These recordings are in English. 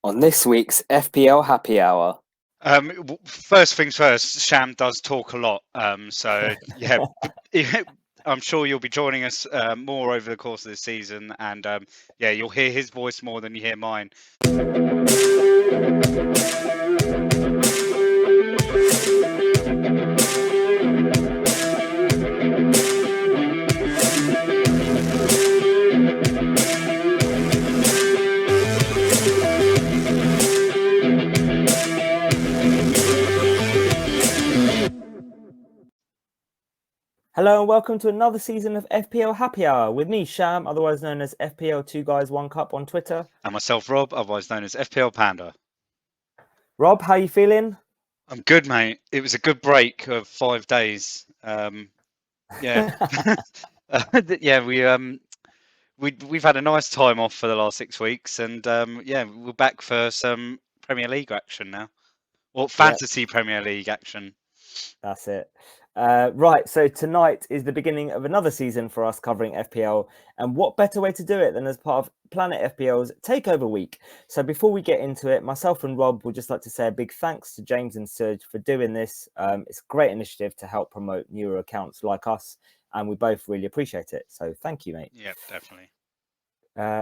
on this week's FPL Happy Hour. First things first, Sham does talk a lot. So yeah, I'm sure you'll be joining us more over the course of this season, and yeah, you'll hear his voice more than you hear mine. Hello and welcome to another season of FPL Happy Hour with me, Sham, otherwise known as FPL 2 Guys 1 Cup on Twitter. And myself, Rob, otherwise known as FPL Panda. Rob, how you feeling? I'm good, mate. It was a good break of 5 days. Yeah, yeah. We've had a nice time off for the last 6 weeks, and yeah, we're back for some Premier League action now, or fantasy Premier League action. That's it. Right, so tonight is the beginning of another season for us covering FPL, and what better way to do it than as part of Planet FPL's Takeover Week? So before we get into it, myself and Rob would just like to say a big thanks to James and Serge for doing this. It's a great initiative to help promote newer accounts like us, and we both really appreciate it. So thank you, mate. Yeah, definitely.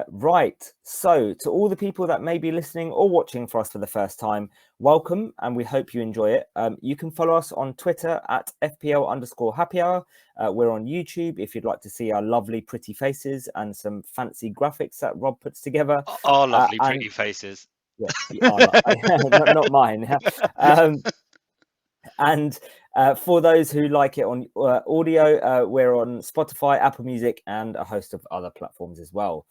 Right, so to all the people that may be listening or watching for us for the first time, welcome, and we hope you enjoy it. You can follow us on Twitter at FPL_Happy Hour. We're on YouTube if you'd like to see our lovely, pretty faces and some fancy graphics that Rob puts together. Our lovely, pretty faces. Yeah, not mine. And for those who like it on audio, we're on Spotify, Apple Music, and a host of other platforms as well.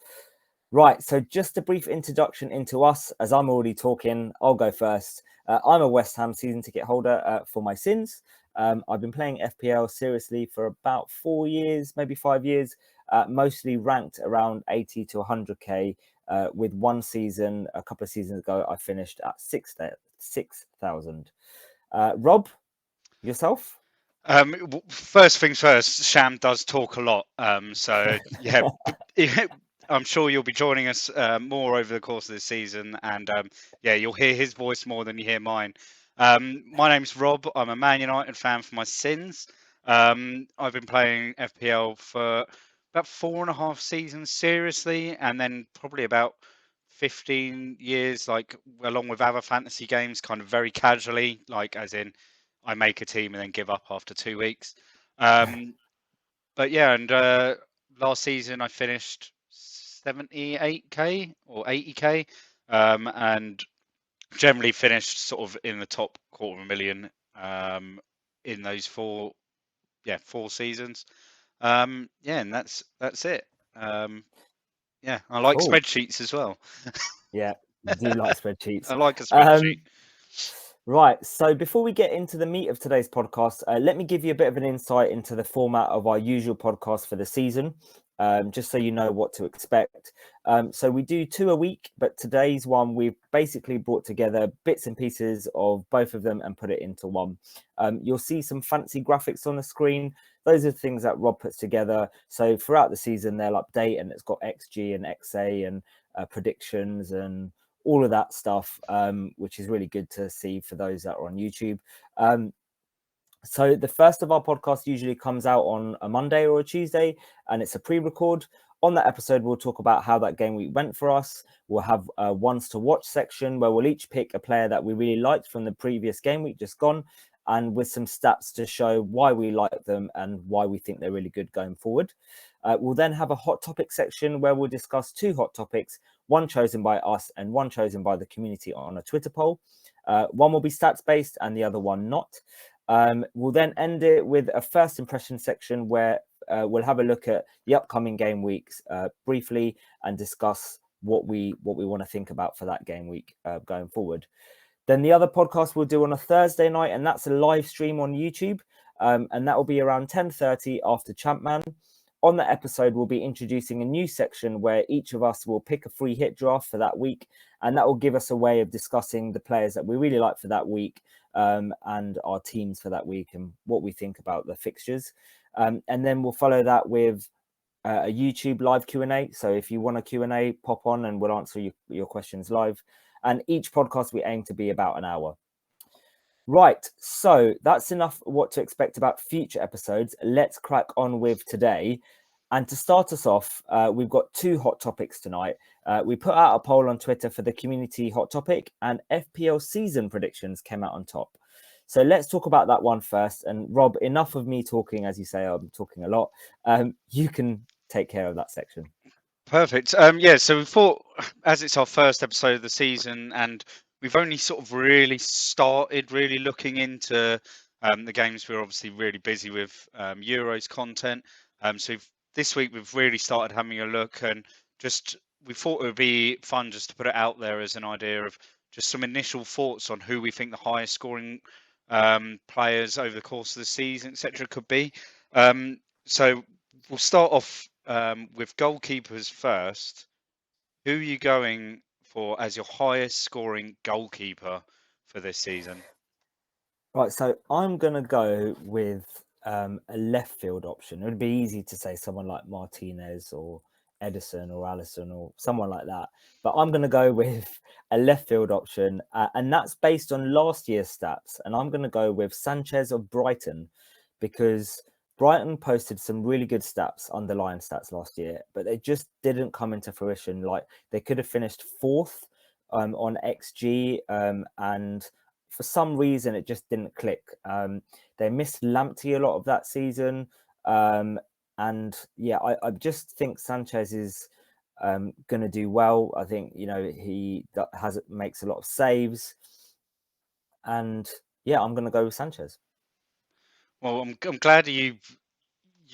Right, so just a brief introduction into us. As I'm already talking, I'll go first. I'm a West Ham season ticket holder for my sins. I've been playing FPL seriously for about 4 years, maybe 5 years, mostly ranked around 80 to 100k. With one season, a couple of seasons ago, I finished at 6,000. Rob, yourself? First things first, Sham does talk a lot. So yeah, I'm sure you'll be joining us more over the course of this season, and yeah, you'll hear his voice more than you hear mine. My name's Rob. I'm a Man United fan for my sins. I've been playing FPL for about 4.5 seasons seriously, and then probably about 15 years, like along with other fantasy games, kind of very casually, like as in I make a team and then give up after 2 weeks. But yeah, and last season I finished 78k or 80k, and generally finished sort of in the top 250,000 in those 4 seasons. Yeah, and that's it. Yeah, I like spreadsheets as well. Yeah, do like spreadsheets. I like a spreadsheet. Right, so before we get into the meat of today's podcast, let me give you a bit of an insight into the format of our usual podcast for the season, just so you know what to expect. So we do 2 a week, but today's one, we've basically brought together bits and pieces of both of them and put it into one. You'll see some fancy graphics on the screen. Those are things that Rob puts together. So throughout the season, they'll update, and it's got XG and XA and predictions and all of that stuff, which is really good to see for those that are on YouTube. So the first of our podcasts usually comes out on a Monday or a Tuesday, and it's a pre-record. On that episode, we'll talk about how that game week went for us. We'll have a ones to watch section where we'll each pick a player that we really liked from the previous game week just gone, and with some stats to show why we like them and why we think they're really good going forward. We'll then have a hot topic section where we'll discuss 2 hot topics, one chosen by us and one chosen by the community on a Twitter poll. One will be stats based and the other one not. We'll then end it with a first impression section where we'll have a look at the upcoming game weeks briefly and discuss what we want to think about for that game week going forward. Then the other podcast we'll do on a Thursday night, and that's a live stream on YouTube, and that will be around 10:30 after Champman. On that episode, we'll be introducing a new section where each of us will pick a free hit draft for that week, and that will give us a way of discussing the players that we really like for that week, and our teams for that week and what we think about the fixtures. And then we'll follow that with a YouTube live Q&A. So if you want a Q&A, pop on and we'll answer your questions live. And each podcast we aim to be about an hour. Right, so that's enough what to expect about future episodes. Let's crack on with today. And to start us off, we've got two hot topics tonight. We put out a poll on Twitter for the community hot topic, and FPL season predictions came out on top. So let's talk about that one first. And Rob, enough of me talking. As you say, I'm talking a lot. You can take care of that section. Perfect. Yeah, so we thought, as it's our first episode of the season, and we've only sort of really started really looking into the games. We're obviously really busy with Euros content. So this week we've really started having a look, and just we thought it would be fun just to put it out there as an idea of just some initial thoughts on who we think the highest scoring players over the course of the season, etc., could be. So we'll start off with goalkeepers first. Who are you going for as your highest scoring goalkeeper for this season? Right, so I'm going to go with a left field option. It would be easy to say someone like Martinez or Edison or Allison or someone like that. But I'm going to go with a left field option. And that's based on last year's stats. And I'm going to go with Sanchez of Brighton, because Brighton posted some really good stats, underlying stats last year, but they just didn't come into fruition. Like, they could have finished fourth on XG, and for some reason it just didn't click. They missed Lamptey a lot of that season. And yeah, I just think Sanchez is going to do well. I think, he makes a lot of saves. And yeah, I'm going to go with Sanchez. Well, I'm glad you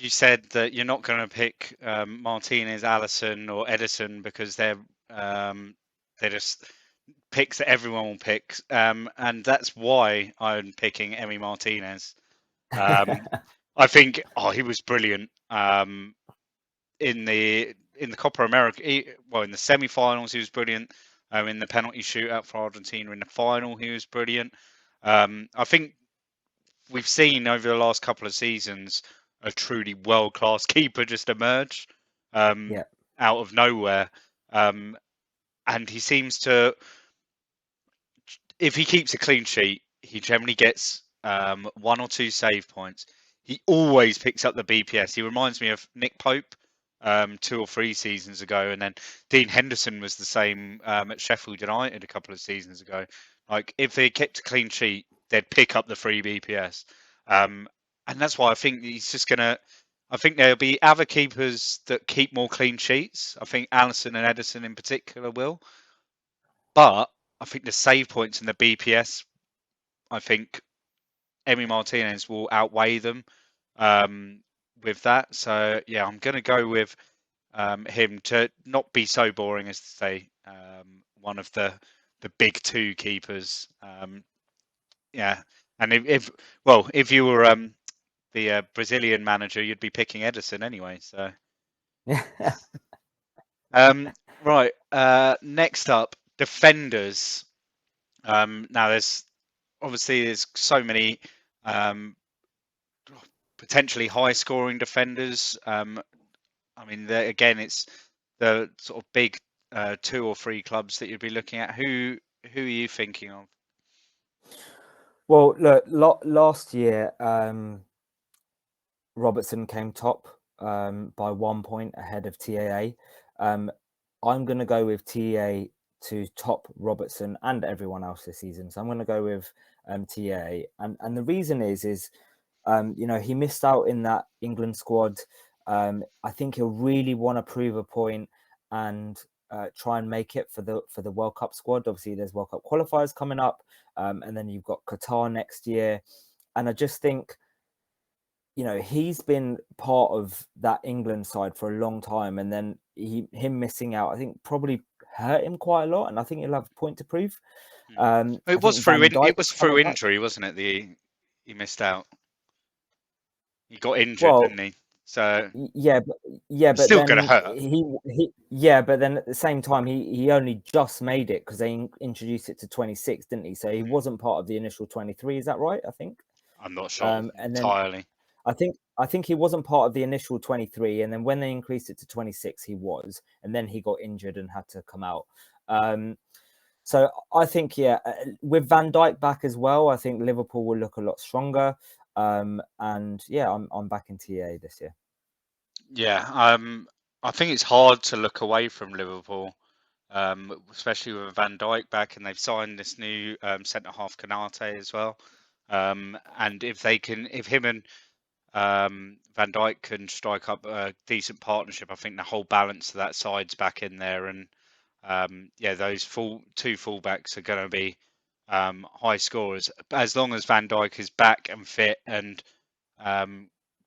said that you're not going to pick Martinez, Allison, or Edison, because they're just picks that everyone will pick, and that's why I'm picking Emi Martinez. I think he was brilliant in the Copa America. In the semi-finals he was brilliant. In the penalty shootout for Argentina in the final he was brilliant. I think we've seen over the last couple of seasons a truly world-class keeper just emerge out of nowhere, and he seems to, if he keeps a clean sheet, he generally gets 1 or 2 save points. He always picks up the BPS. He reminds me of Nick Pope 2 or 3 seasons ago, and then Dean Henderson was the same at Sheffield United a couple of seasons ago. Like, if they kept a clean sheet, they'd pick up the free BPS. And that's why I think he's just going to... I think there'll be other keepers that keep more clean sheets. I think Allison and Edison in particular will. But I think the save points and the BPS, I think Emi Martinez will outweigh them with that. So yeah, I'm going to go with him to not be so boring as to say one of the big 2 keepers. Yeah, and if you were the Brazilian manager, you'd be picking Edison anyway. So Yeah. Right. Next up, defenders. Now there's so many potentially high scoring defenders. I mean, it's the sort of big 2 or 3 clubs that you'd be looking at. Who are you thinking of? Well, look, last year Robertson came top by 1 point ahead of TAA. I'm going to go with TAA to top Robertson and everyone else this season. So I'm going to go with TAA. And the reason is he missed out in that England squad. I think he'll really want to prove a point and try and make it for the World Cup squad. Obviously, there's World Cup qualifiers coming up, and then you've got Qatar next year. And I just think, he's been part of that England side for a long time, and then him missing out, I think, probably hurt him quite a lot. And I think he'll have a point to prove. It was through injury, wasn't it? He missed out. He got injured, didn't he? So but still then gonna hurt. But then at the same time, he only just made it because they introduced it to 26, didn't he? So he wasn't part of the initial 23. Is that right? I think. I'm not sure entirely. I think he wasn't part of the initial 23, and then when they increased it to 26, he was, and then he got injured and had to come out. So I think, yeah, with Van Dijk back as well, I think Liverpool will look a lot stronger. And yeah, I'm back in TA this year. Yeah, I think it's hard to look away from Liverpool, especially with Van Dijk back, and they've signed this new centre half Canate as well. And if him and Van Dijk can strike up a decent partnership, I think the whole balance of that side's back in there, and yeah, those two fullbacks are going to be high scorers as long as Van Dijk is back and fit, and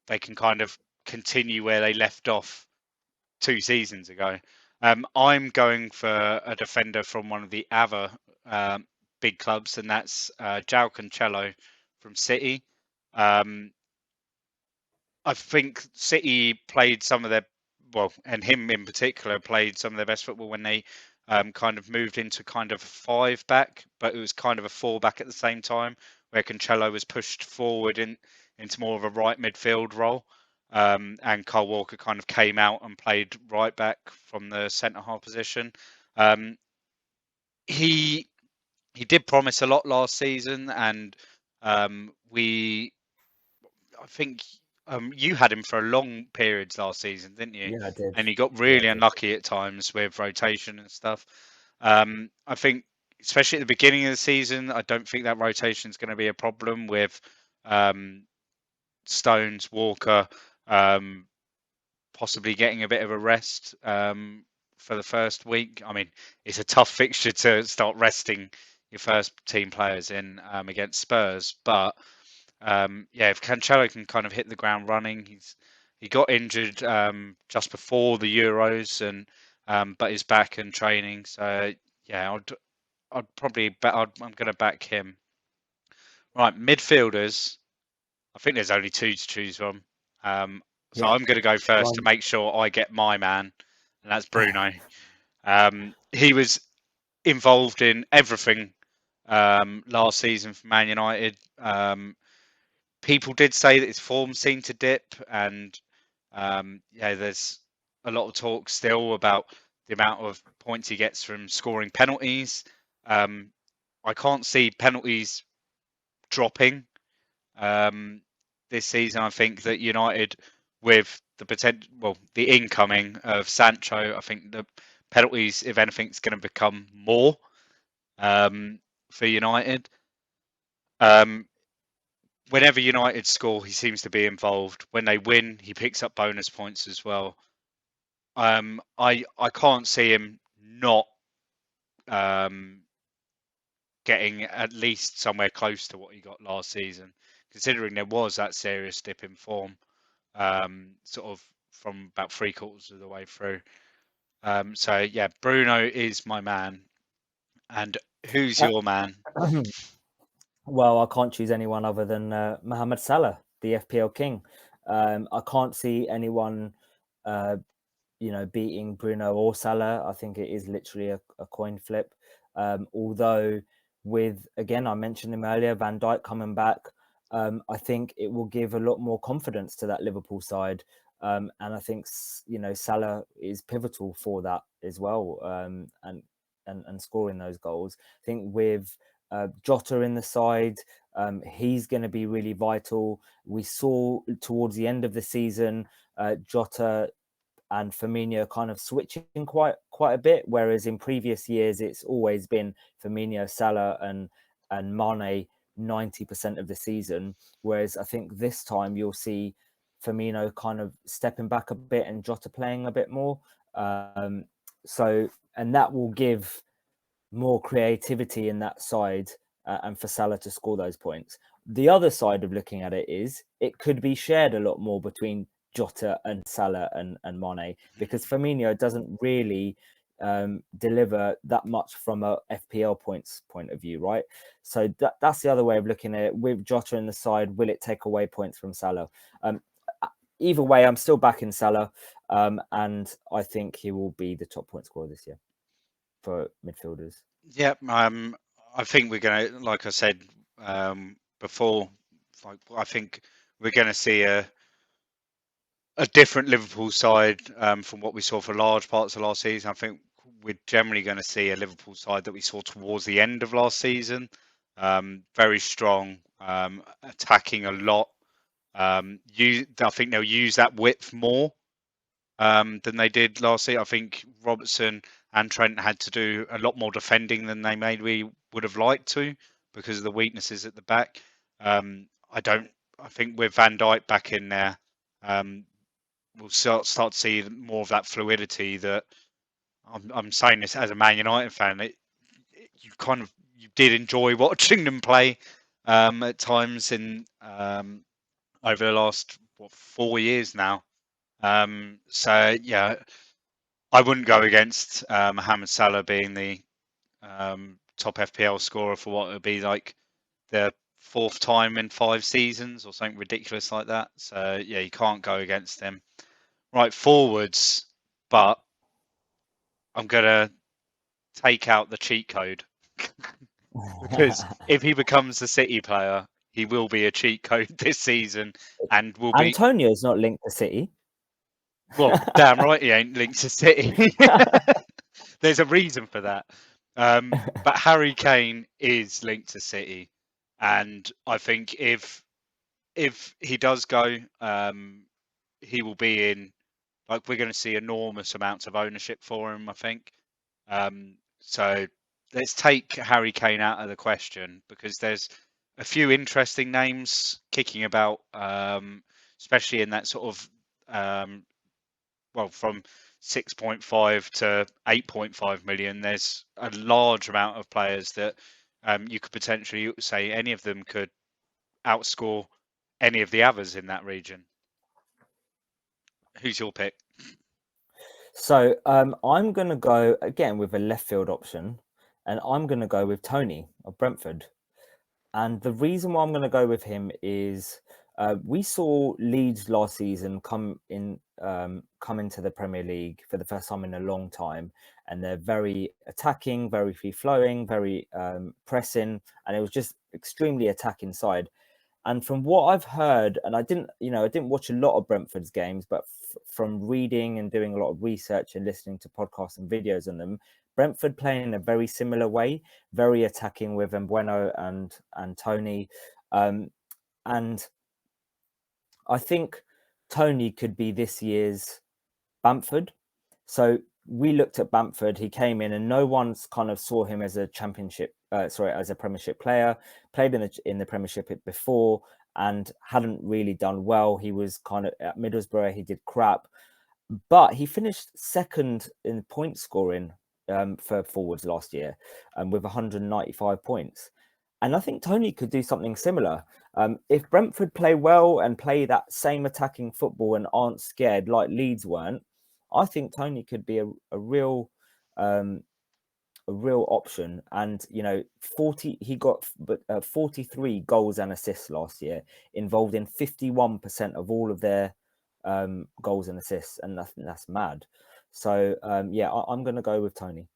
they can kind of continue where they left off 2 seasons ago. I'm going for a defender from one of the other big clubs, and that's João Cancelo from City. I think City played some of their, well, and him in particular played some of their best football when they kind of moved into kind of a 5-back, but it was kind of a 4-back at the same time, where Cancelo was pushed forward into more of a right midfield role. And Kyle Walker kind of came out and played right back from the centre half position. He did promise a lot last season, and we I think you had him for a long periods last season, didn't you? Yeah, I did. And he got Yeah, I really did. unlucky at times with rotation and stuff. I think, especially at the beginning of the season, I don't think that rotation is going to be a problem with Stones, Walker, possibly getting a bit of a rest for the first week. I mean, it's a tough fixture to start resting your first team players in against Spurs, but yeah, if Cancelo can kind of hit the ground running, he got injured just before the Euros, and but he's back and training. So yeah, I'd probably I'm going to back him. Right, midfielders. I think there's only two to choose from. So Yeah. I'm going to go first to Well, make sure I get my man, and that's Bruno. He was involved in everything last season for Man United. People did say that his form seemed to dip, and yeah, there's a lot of talk still about the amount of points he gets from scoring penalties. I can't see penalties dropping this season. I think that United, with the potential, well, the incoming of Sancho, I think the penalties, if anything, is going to become more for United. Um, Whenever United score, he seems to be involved. When they win, he picks up bonus points as well. I can't see him not um, getting at least somewhere close to what he got last season, considering there was that serious dip in form, sort of from about 3/4 of the way through. So yeah, Bruno is my man. And who's uh, your man? well, I can't choose anyone other than Mohamed Salah, the FPL king. I can't see anyone, beating Bruno or Salah. I think it is literally a coin flip. Although, with again, I mentioned him earlier, Van Dijk coming back, I think it will give a lot more confidence to that Liverpool side. And I think Salah is pivotal for that as well, and scoring those goals. I think with Jota in the side, he's going to be really vital. We saw towards the end of the season, Jota and Firmino kind of switching quite a bit, whereas in previous years it's always been Firmino, Salah, and Mane 90% of the season. Whereas I think this time you'll see Firmino kind of stepping back a bit and Jota playing a bit more. And that will give more creativity in that side, and for Salah to score those points. The other side of looking at it is it could be shared a lot more between Jota and Salah and Mane, because Firmino doesn't really deliver that much from a FPL points point of view, right? So that's the other way of looking at it. With Jota in the side, will it take away points from Salah? Either way, I'm still backing Salah, and I think he will be the top point scorer this year for midfielders. Yep. I think we're gonna, like I said before, like I think we're going to see a different Liverpool side from what we saw for large parts of last season. I think we're generally going to see a Liverpool side that we saw towards the end of last season. Very strong, attacking a lot. I think they'll use that width more than they did last year. I think Robertson and Trent had to do a lot more defending than they maybe would have liked to because of the weaknesses at the back. I don't. I think with Van Dijk back in there, we'll start to see more of that fluidity. That I'm saying this as a Man United fan. You did enjoy watching them play at times in over the last 4 years now. So yeah, I wouldn't go against Mohamed Salah being the top FPL scorer for what it would be like the fourth time in 5 seasons or something ridiculous like that. So yeah, you can't go against him. Right, forwards, but I'm gonna take out the cheat code because if he becomes the City player, he will be a cheat code this season and will be. Antonio's not linked to City. Well, damn right he ain't linked to City. There's a reason for that. But Harry Kane is linked to City, and I think if he does go, he will be in. Like we're going to see enormous amounts of ownership for him. I think. So let's take Harry Kane out of the question because there's a few interesting names kicking about, especially in that sort of from 6.5 to 8.5 million. There's a large amount of players that you could potentially say any of them could outscore any of the others in that region. Who's your pick? So I'm going to go again with a left field option, and I'm going to go with Tony of Brentford. And the reason why I'm going to go with him is we saw Leeds last season come into the Premier League for the first time in a long time, and they're very attacking, very free flowing, very pressing, and it was just extremely attacking side. And from what I've heard, and I didn't watch a lot of Brentford's games, but from reading and doing a lot of research and listening to podcasts and videos on them, Brentford play in a very similar way, very attacking with Mbueno and Tony. And I think Tony could be this year's Bamford. So we looked at Bamford. He came in and no one's kind of saw him as a as a Premiership player, played in the Premiership before and hadn't really done well. He was kind of at Middlesbrough. He did crap, but he finished second in point scoring for forwards last year with 195 points. And I think Tony could do something similar. If Brentford play well and play that same attacking football and aren't scared like Leeds weren't, I think Tony could be a real option. And he got 43 goals and assists last year, involved in 51% of all of their goals and assists, and that's mad. So I'm going to go with Tony.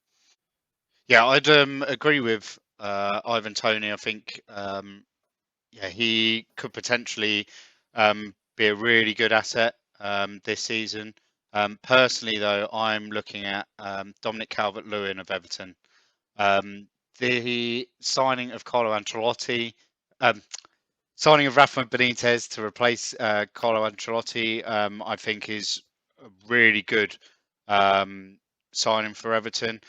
Yeah, I'd agree with Ivan Toney. I think he could potentially be a really good asset this season. Personally, though, I'm looking at Dominic Calvert-Lewin of Everton. The signing of Carlo Ancelotti, signing of Rafa Benitez to replace Carlo Ancelotti, I think is a really good signing for Everton.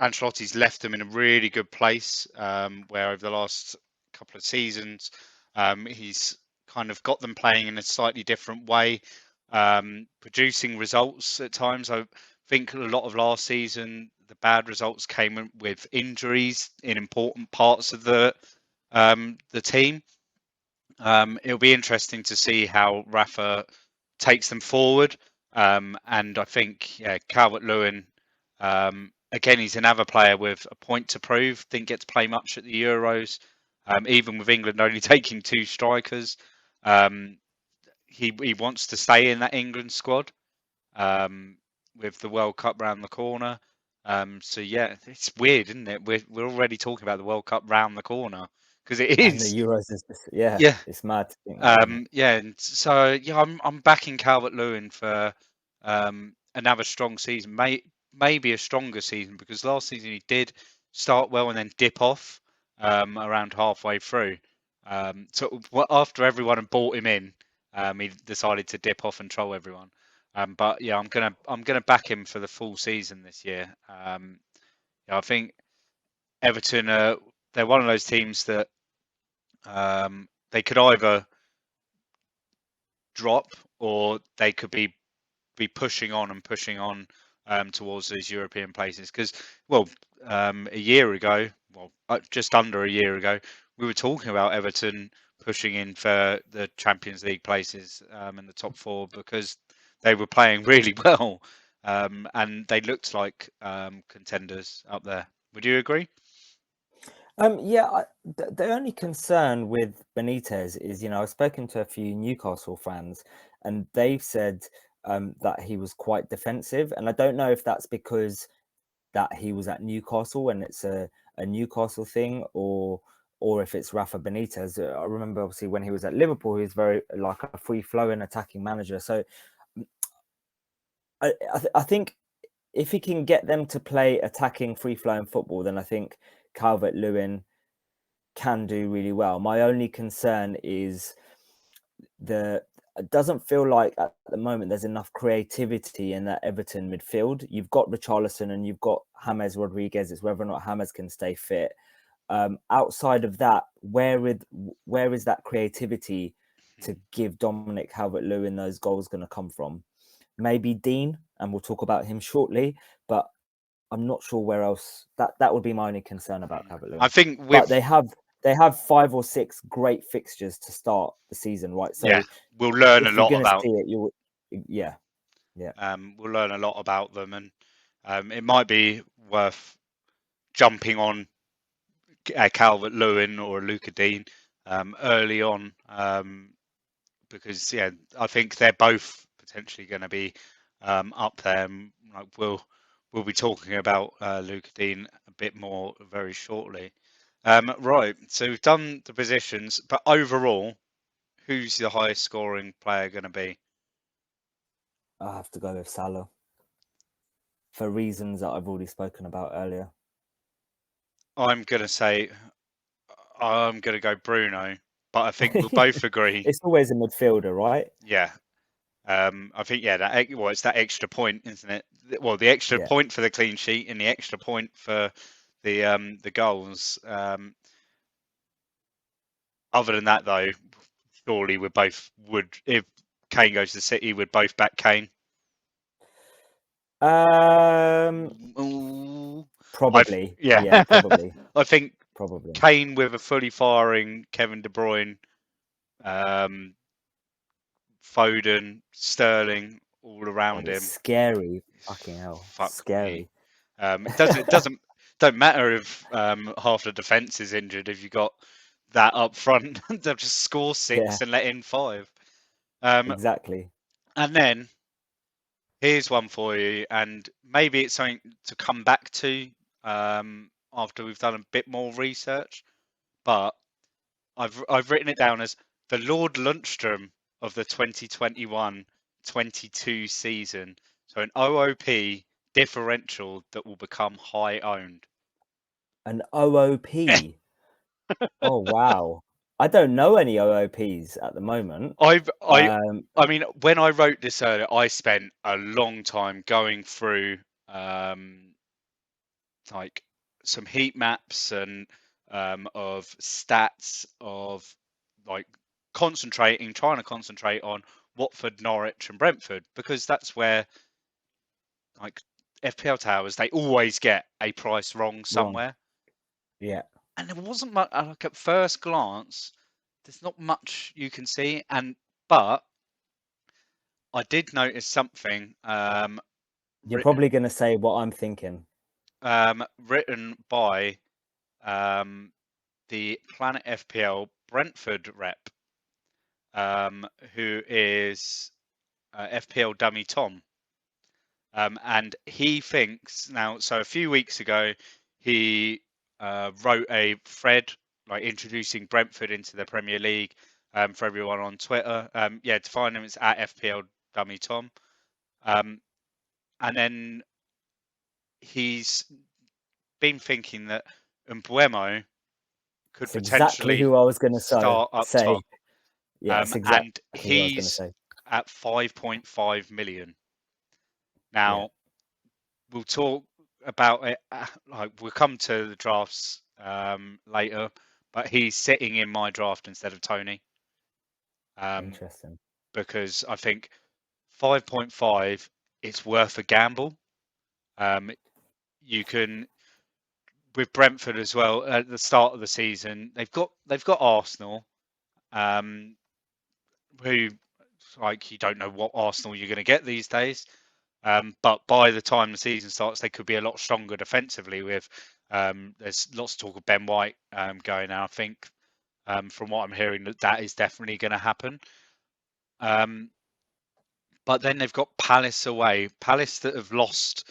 Ancelotti's left them in a really good place, where over the last couple of seasons, he's kind of got them playing in a slightly different way, producing results at times. I think a lot of last season, the bad results came with injuries in important parts of the team. It'll be interesting to see how Rafa takes them forward. And I think Calvert-Lewin, again, he's another player with a point to prove. Didn't get to play much at the Euros, even with England only taking 2 strikers. He wants to stay in that England squad with the World Cup round the corner. So yeah, it's weird, isn't it? We're already talking about the World Cup round the corner because it And the is. Euros is yeah, Yeah. it's mad to think that, isn't it? Yeah, and so yeah, I'm backing Calvert-Lewin for another strong season, maybe a stronger season, because last season he did start well and then dip off around halfway through. After everyone had bought him in, he decided to dip off and troll everyone. But yeah, I'm gonna back him for the full season this year. Yeah, I think Everton they're one of those teams that they could either drop or they could be pushing on and pushing on towards these European places. Because, well, a year ago, well, just under a year ago, we were talking about Everton pushing in for the Champions League places in the top four because they were playing really well and they looked like contenders up there. Would you agree? Yeah, the only concern with Benitez is, I've spoken to a few Newcastle fans, and they've said that he was quite defensive, and I don't know if that's because that he was at Newcastle and it's a Newcastle thing, or if it's Rafa Benitez. I remember obviously when he was at Liverpool, he was very like a free flowing attacking manager. So I think if he can get them to play attacking free flowing football, then I think Calvert Lewin can do really well. My only concern is it doesn't feel like at the moment there's enough creativity in that Everton midfield. You've got Richarlison and you've got James Rodriguez. It's whether or not James can stay fit. Outside of that, where is that creativity to give Dominic Calvert-Lewin those goals going to come from? Maybe Dean, and we'll talk about him shortly, but I'm not sure where else. That would be my only concern about I Calvert-Lewin. think But with they have 5 or 6 great fixtures to start the season, right? So yeah, we'll learn a if you're lot going to about see it, yeah. we'll learn a lot about them, and it might be worth jumping on Calvert Lewin or Luca Dean early on because yeah, I think they're both potentially going to be up there. And, like, we'll be talking about Luca Dean a bit more very shortly. Right, so we've done the positions, but overall, who's the highest scoring player going to be? I have to go with Salah for reasons that I've already spoken about earlier. I'm going to say I'm going to go Bruno, but I think we'll both agree. It's always a midfielder, right? Yeah, I think it's that extra point, isn't it? Well, the extra Yeah. point for the clean sheet and the extra point for the goals. Other than that, though, surely we both would. If Kane goes to City, we'd both back Kane. Probably. Yeah. Yeah, probably. I think Probably. Kane with a fully firing Kevin De Bruyne, Foden, Sterling all God, around it's him. scary. Fucking hell. Fuck me. Scary. It doesn't don't matter if half the defense is injured if you got that up front. They'll just score 6 Yeah, and let in 5. exactly. And then here's one for you, and maybe it's something to come back to after we've done a bit more research. But I've written it down as the Lord Lundstrom of the 2021-22 season. So an OOP differential that will become high owned. An OOP. Oh, wow. I don't know any OOPs at the moment. I mean, when I wrote this earlier, I spent a long time going through like some heat maps and of stats of like trying to concentrate on Watford, Norwich, and Brentford because that's where like FPL towers they always get a price wrong Wrong. somewhere. Yeah. And there wasn't much like at first glance. There's not much you can see, but I did notice something You're written probably going to say what I'm thinking. written by the Planet FPL Brentford rep, who is FPL Dummy Tom, and he thinks now. So a few weeks ago, he wrote a thread like introducing Brentford into the Premier League for everyone on Twitter. To find him, it's at FPL Dummy Tom. And then he's been thinking that Mbuemo could It's exactly potentially who I was going to start up say. top. Yeah, it's exactly And who I was going to he's say. at 5.5 million. Yeah. Now, we'll talk about it. Like we'll come to the drafts later, but he's sitting in my draft instead of Tony Interesting. because I think 5.5 it's worth a gamble. You can with Brentford as well at the start of the season. They've got Arsenal, who like you don't know what Arsenal you're going to get these days. But by the time the season starts, they could be a lot stronger defensively. With there's lots of talk of Ben White going now. I think from what I'm hearing that is definitely going to happen. But then they've got Palace away. Palace that have lost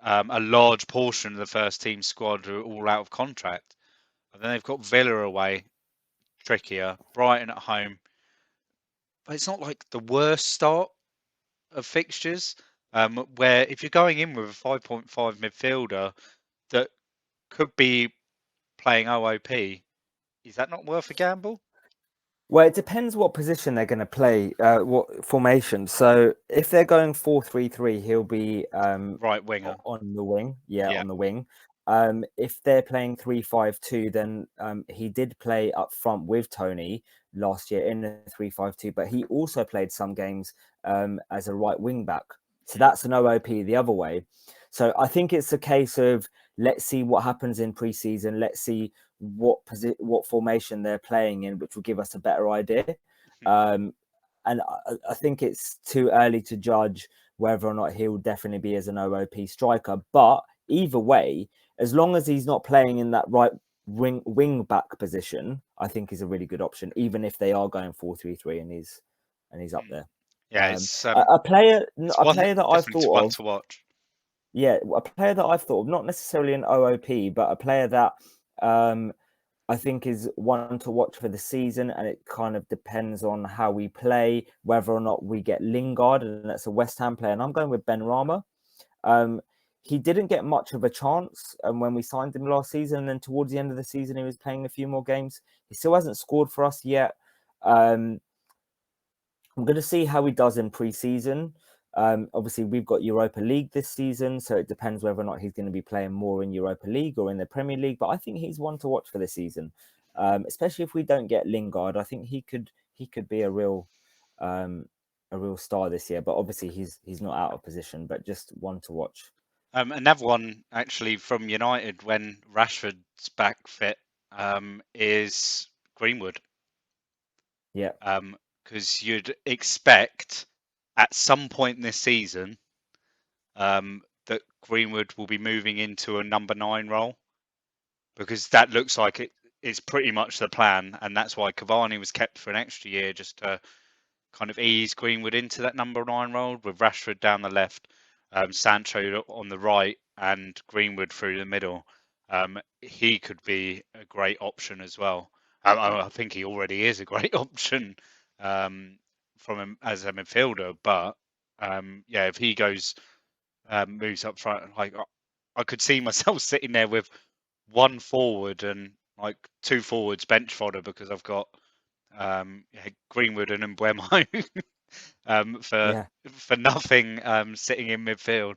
a large portion of the first team squad who are all out of contract. And then they've got Villa away, trickier. Brighton at home. But it's not like the worst start of fixtures. Where if you're going in with a 5.5 midfielder that could be playing OOP, is that not worth a gamble? Well, it depends what position they're going to play, what formation. So if they're going 4-3-3, he'll be Right winger. on the wing. Yeah, Yeah. on the wing. If they're playing 3-5-2, then he did play up front with Tony last year in a 3-5-2, but he also played some games as a right wing back. So that's an OOP the other way. So I think it's a case of let's see what happens in preseason. Let's see what formation they're playing in, which will give us a better idea. And I think it's too early to judge whether or not he'll definitely be as an OOP striker. But either way, as long as he's not playing in that right wing back position, I think he's a really good option, even if they are going 4-3-3 and he's up there. Yeah, it's a player that I've definitely thought one of. to watch. Yeah, a player that I've thought of, not necessarily an OOP, but a player that I think is one to watch for the season, and it kind of depends on how we play, whether or not we get Lingard, and that's a West Ham player. And I'm going with Ben Rama. He didn't get much of a chance when we signed him last season, and then towards the end of the season, he was playing a few more games. He still hasn't scored for us yet. I'm going to see how he does in pre-season. Obviously, we've got Europa League this season, so it depends whether or not he's going to be playing more in Europa League or in the Premier League. But I think he's one to watch for the season, especially if we don't get Lingard. I think he could be a real star this year. But obviously, he's not out of position, but just one to watch. Another one actually from United when Rashford's back fit is Greenwood. Yeah. Because you'd expect at some point in this season that Greenwood will be moving into a number 9 role, because that looks like it's pretty much the plan, and that's why Cavani was kept for an extra year, just to kind of ease Greenwood into that number 9 role with Rashford down the left, Sancho on the right, and Greenwood through the middle. He could be a great option as well. I think he already is a great option from him as a midfielder, but if he goes moves up front, like I could see myself sitting there with one forward and like 2 forwards bench fodder, because I've got Greenwood and Mbuemo for nothing sitting in midfield.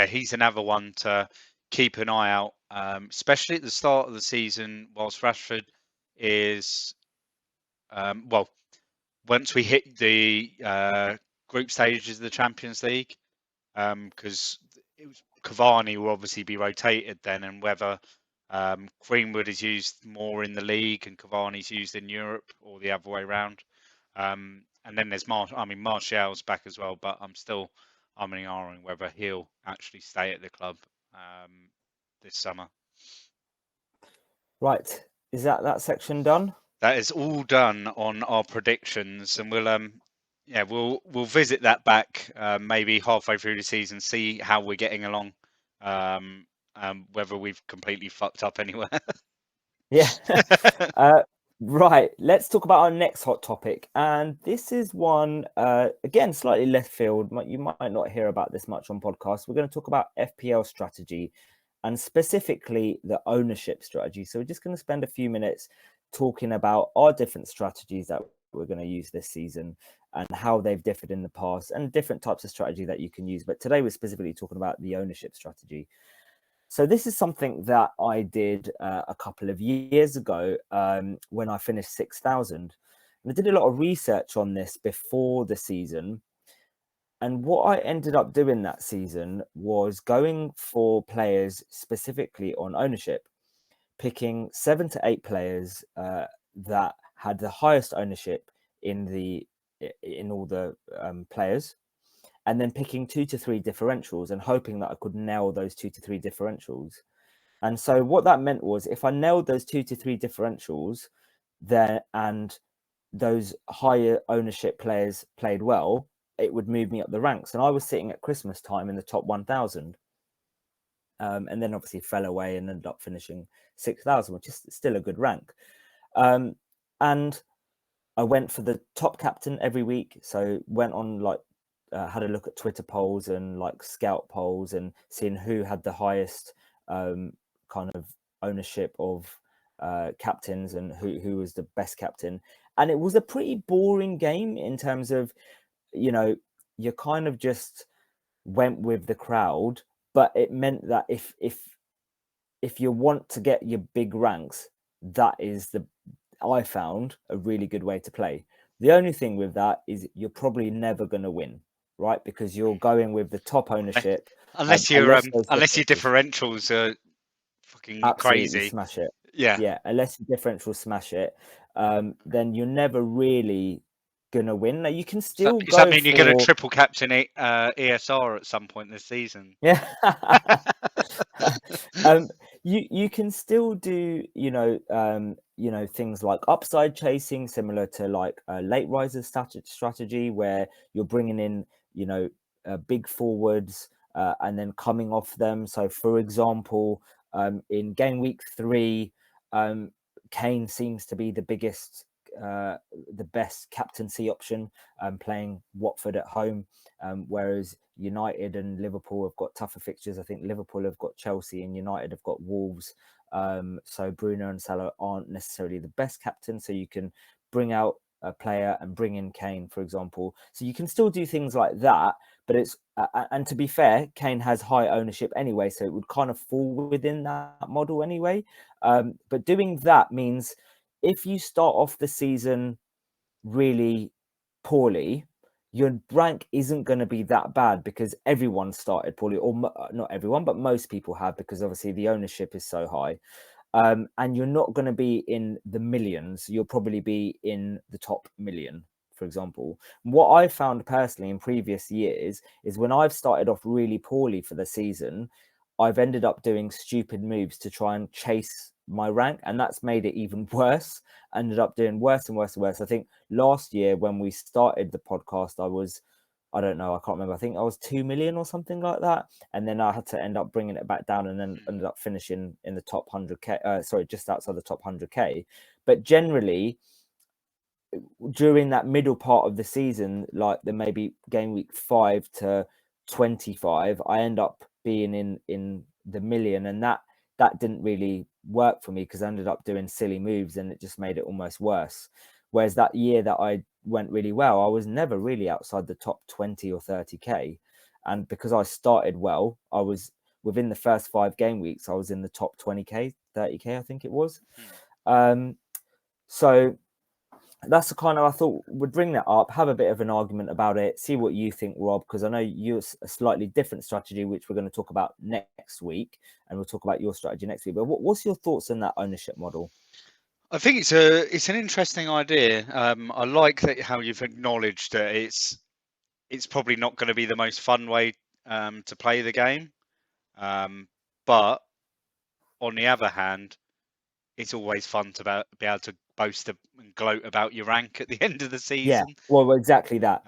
He's another one to keep an eye out, especially at the start of the season, whilst Rashford is once we hit the group stages of the Champions League, because Cavani will obviously be rotated then, and whether Greenwood is used more in the league and Cavani's used in Europe, or the other way around. And then there's Martial's back as well, but I'm still umming whether he'll actually stay at the club this summer. Right. Is that section done? That is all done on our predictions, and we'll visit that back maybe halfway through the season, see how we're getting along, whether we've completely fucked up anywhere. Yeah. Right. Let's talk about our next hot topic. And this is one, again, slightly left field. You might not hear about this much on podcasts. We're going to talk about FPL strategy and specifically the ownership strategy. So we're just going to spend a few minutes talking about our different strategies that we're going to use this season and how they've differed in the past and different types of strategy that you can use. But today we're specifically talking about the ownership strategy. So this is something that I did a couple of years ago when I finished 6,000. And I did a lot of research on this before the season. And what I ended up doing that season was going for players specifically on ownership, picking 7 to 8 players that had the highest ownership in all the players, and then picking 2 to 3 differentials and hoping that I could nail those 2 to 3 differentials. And so what that meant was if I nailed those 2 to 3 differentials there and those higher ownership players played well, it would move me up the ranks. And I was sitting at Christmas time in the top 1,000. And then obviously fell away and ended up finishing 6,000, which is still a good rank. And I went for the top captain every week. So went on had a look at Twitter polls and like scout polls and seeing who had the highest kind of ownership of captains and who was the best captain. And it was a pretty boring game in terms of, you kind of just went with the crowd, but it meant that if you want to get your big ranks, that is I found a really good way to play. The only thing with that is you're probably never going to win, right? Because you're going with the top ownership. Unless your differentials are fucking absolutely crazy. Smash it. Yeah. Unless your differentials smash it, then you're never really gonna win. Now you can still Does that mean you're going to triple captain ESR at some point this season? Yeah. You can still do things like upside chasing, similar to like a late riser strategy, where you're bringing in big forwards and then coming off them. So for example, in game week 3, Kane seems to be the best captaincy option, playing Watford at home, whereas United and Liverpool have got tougher fixtures. I think Liverpool have got Chelsea and United have got Wolves. So Bruno and Salah aren't necessarily the best captain. So you can bring out a player and bring in Kane, for example. So you can still do things like that. But it's and to be fair, Kane has high ownership anyway, so it would kind of fall within that model anyway. But doing that means if you start off the season really poorly, your rank isn't going to be that bad because everyone started poorly, or not everyone, but most people have, because obviously the ownership is so high. And you're not going to be in the millions. You'll probably be in the top million, for example. What I found personally in previous years is when I've started off really poorly for the season, I've ended up doing stupid moves to try and chase my rank, and that's made it even worse. Ended up doing worse and worse and worse. I think last year when we started the podcast, I don't know, I can't remember. I think I was 2 million or something like that. And then I had to end up bringing it back down and then ended up finishing in the top 100K, just outside the top 100K. But generally, during that middle part of the season, like the maybe game week 5 to 25, I end up being in the million, and that didn't really work for me because I ended up doing silly moves and it just made it almost worse. Whereas that year that I went really well, I was never really outside the top 20 or 30K. And because I started well, I was within the first 5 game weeks, I was in the top 20K, 30K, I think it was. So that's the kind of, I thought would bring that up, have a bit of an argument about it, see what you think, Rob, because I know you're a slightly different strategy, which we're going to talk about next week, and we'll talk about your strategy next week. But what's your thoughts on that ownership model? I think it's an interesting idea. I like that how you've acknowledged that it's probably not going to be the most fun way to play the game, but on the other hand, it's always fun to be able to boast and gloat about your rank at the end of the season. Yeah, well, exactly that.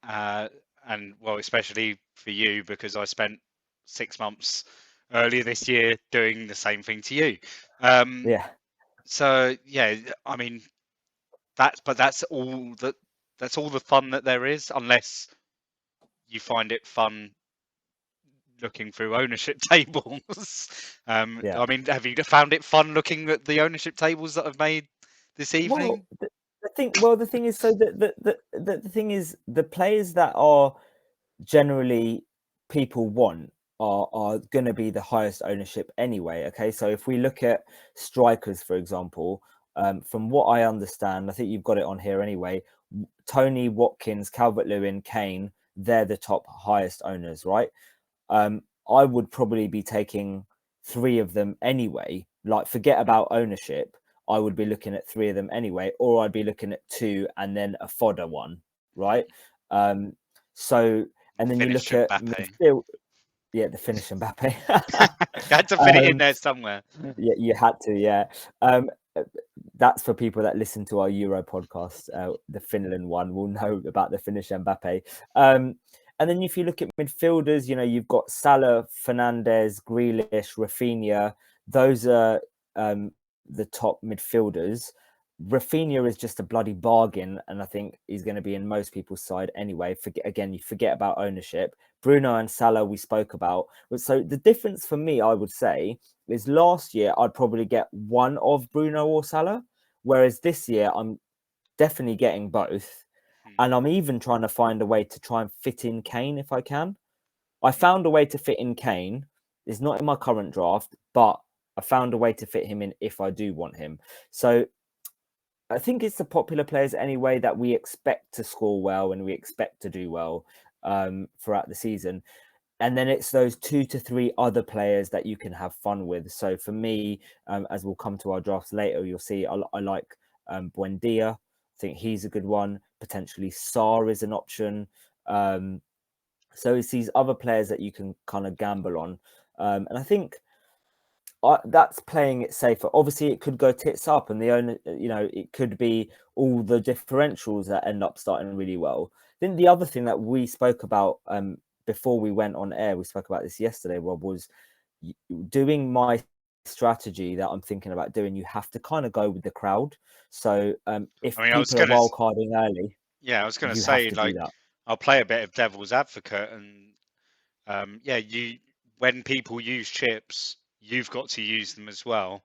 And well, especially for you, because I spent 6 months earlier this year doing the same thing to you. Yeah. So yeah, I mean that's all the fun that there is, unless you find it fun looking through ownership tables. Yeah. I mean, have you found it fun looking at the ownership tables that I've made this Well, evening? the thing is, so the thing is, the players that are generally people want are going to be the highest ownership anyway. Okay, so if we look at strikers, for example, from what I understand, I think you've got it on here anyway. Tony, Watkins, Calvert-Lewin, Kane, they're the top highest owners, right? I would probably be taking three of them anyway. Like, forget about ownership. I would be looking at three of them anyway, or I'd be looking at two and then a fodder one, right? So, and then you Finished look at Mbappe. midfield. Yeah, the finish Mbappe. Had to fit it in there somewhere. Yeah, you had to. Yeah, that's for people that listen to our Euro podcast. The Finland one will know about the finish Mbappe. And then if you look at midfielders, you've got Salah, Fernandes, Grealish, Rafinha. Those are the top midfielders. Rafinha is just a bloody bargain, and I think he's going to be in most people's side anyway. You forget about ownership. Bruno and Salah we spoke about. So the difference for me, I would say, is last year I'd probably get one of Bruno or Salah, whereas this year I'm definitely getting both. And I'm even trying to find a way to try and fit in Kane if I can. I found a way to fit in Kane. It's not in my current draft, but I found a way to fit him in if I do want him. So I think it's the popular players anyway that we expect to score well and we expect to do well throughout the season. And then it's those 2 to 3 other players that you can have fun with. So for me, as we'll come to our drafts later, you'll see I like Buendia. I think he's a good one. Potentially Sarr is an option. So it's these other players that you can kind of gamble on. And I think that's playing it safer. Obviously, it could go tits up, and the owner, it could be all the differentials that end up starting really well. Then the other thing that we spoke about before we went on air, we spoke about this yesterday, Rob, was doing my strategy that I'm thinking about doing. You have to kind of go with the crowd. So if I mean, people are wildcarding early, I was gonna you have say, to do like, that. I'll play a bit of devil's advocate, and when people use chips, you've got to use them as well.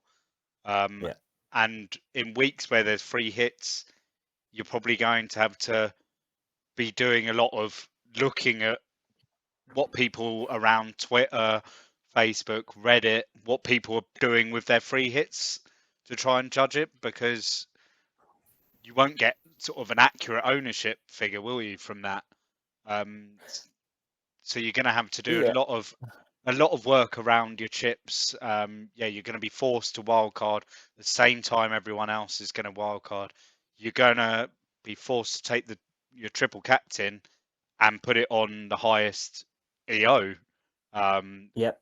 Yeah. And in weeks where there's free hits, you're probably going to have to be doing a lot of looking at what people around Twitter, Facebook, Reddit, what people are doing with their free hits to try and judge it, because you won't get sort of an accurate ownership figure, will you, from that? So you're going to have to do Yeah. a lot of work around your chips. You're going to be forced to wildcard the same time everyone else is going to wildcard. You're going to be forced to take your triple captain and put it on the highest EO Yep.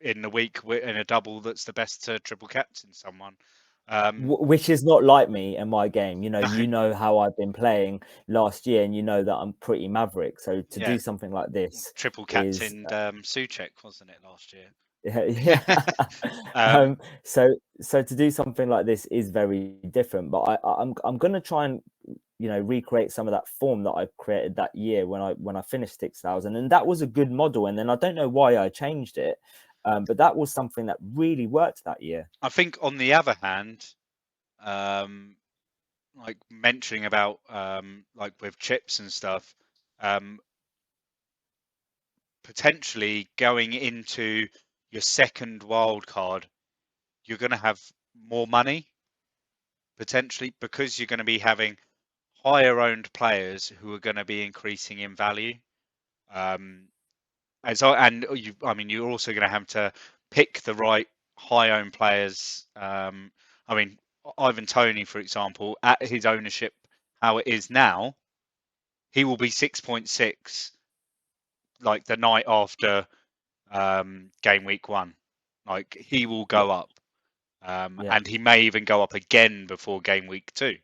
in the week in a double that's the best to triple captain someone. Which is not like me and my game. You No, know how I've been playing last year, and you know that I'm pretty maverick. So to yeah, do something like this triple is, captained Suchek, wasn't it, last year? yeah. So to do something like this is very different. But I'm going to try and recreate some of that form that I created that year when I finished 6,000, and that was a good model. And then I don't know why I changed it, but that was something that really worked that year. I think on the other hand, like mentioning about like with chips and stuff, potentially going into your second wild card, you're going to have more money potentially, because you're going to be having higher owned players who are going to be increasing in value. I mean, you're also going to have to pick the right high owned players. I mean, Ivan Toney, for example, at his ownership, how it is now, he will be 6.6 like the night after game week 1. Like, he will Yeah, go up, yeah. and he may even go up again before game week 2.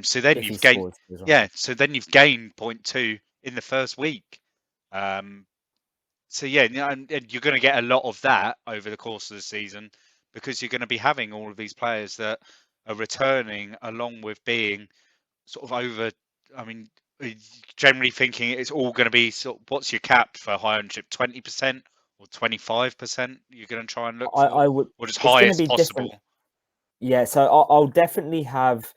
So then If he you've gained, scores as well. so then you've gained 0.2 in the first week. Um, So yeah, and you're going to get a lot of that over the course of the season because you're going to be having all of these players that are returning along with being sort of over. I mean, generally thinking it's all going to be sort of, what's your cap for high ownership? 20% or 25%? You're going to try and look for, I would. or as It's high going to as be different. possible. Yeah, so I'll definitely have.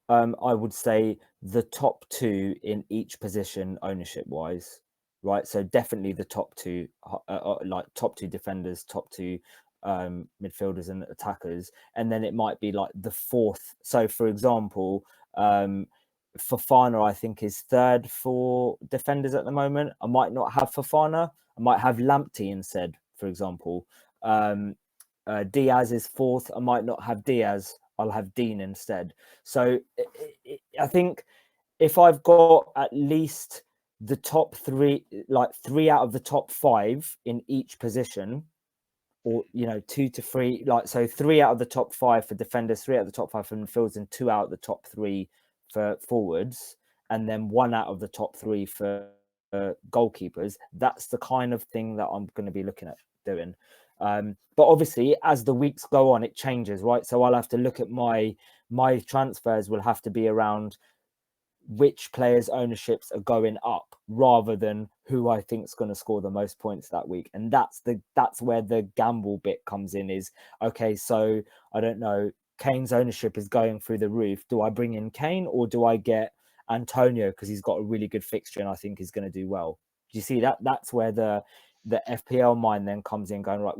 I would say the top two in each position ownership wise, right? So definitely the top two, like top two defenders, top two midfielders and attackers, and then it might be like the fourth. So for example, Fofana I think is third for defenders at the moment. I might not have Fofana. I might have Lamptey instead, for example. Diaz is fourth. I might not have Diaz. I'll have Dean instead. So I think if I've got at least the top three, like three out of the top five in each position, or 2 to 3, like so 3 out of the top five for defenders, 3 out of the top five for midfielders, and 2 out of the top three for forwards, and then 1 out of the top three for goalkeepers. That's the kind of thing that I'm going to be looking at doing. But obviously, as the weeks go on, it changes, right? So I'll have to look at my transfers will have to be around which players' ownerships are going up rather than who I think is going to score the most points that week. And that's where the gamble bit comes in. Is okay, so I don't know, Kane's ownership is going through the roof. Do I bring in Kane or do I get Antonio because he's got a really good fixture and I think he's going to do well? Do you see that? That's where the FPL mind then comes in, going right.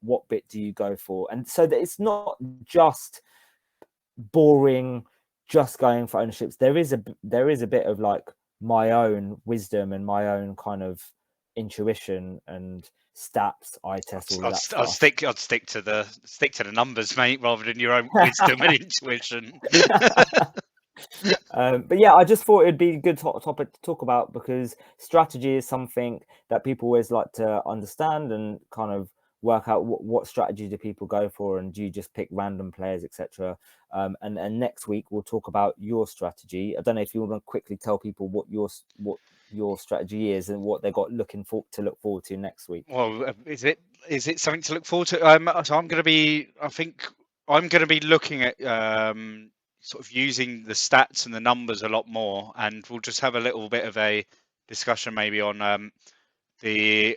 What bit do you go for? And so that it's not just boring just going for ownerships. There is a bit of like my own wisdom and my own kind of intuition and stats, eye test, all of that I'll stuff. stick to the numbers, mate, rather than your own wisdom and intuition. But yeah, I just thought it'd be a good topic to talk about because strategy is something that people always like to understand and kind of work out what strategy do people go for, and do you just pick random players, etc. And next week we'll talk about your strategy. I don't know if you want to quickly tell people what your strategy is and what they got to look forward to next week. Well, is it something to look forward to? So I'm going to be. I think I'm going to be looking at sort of using the stats and the numbers a lot more, and we'll just have a little bit of a discussion maybe on the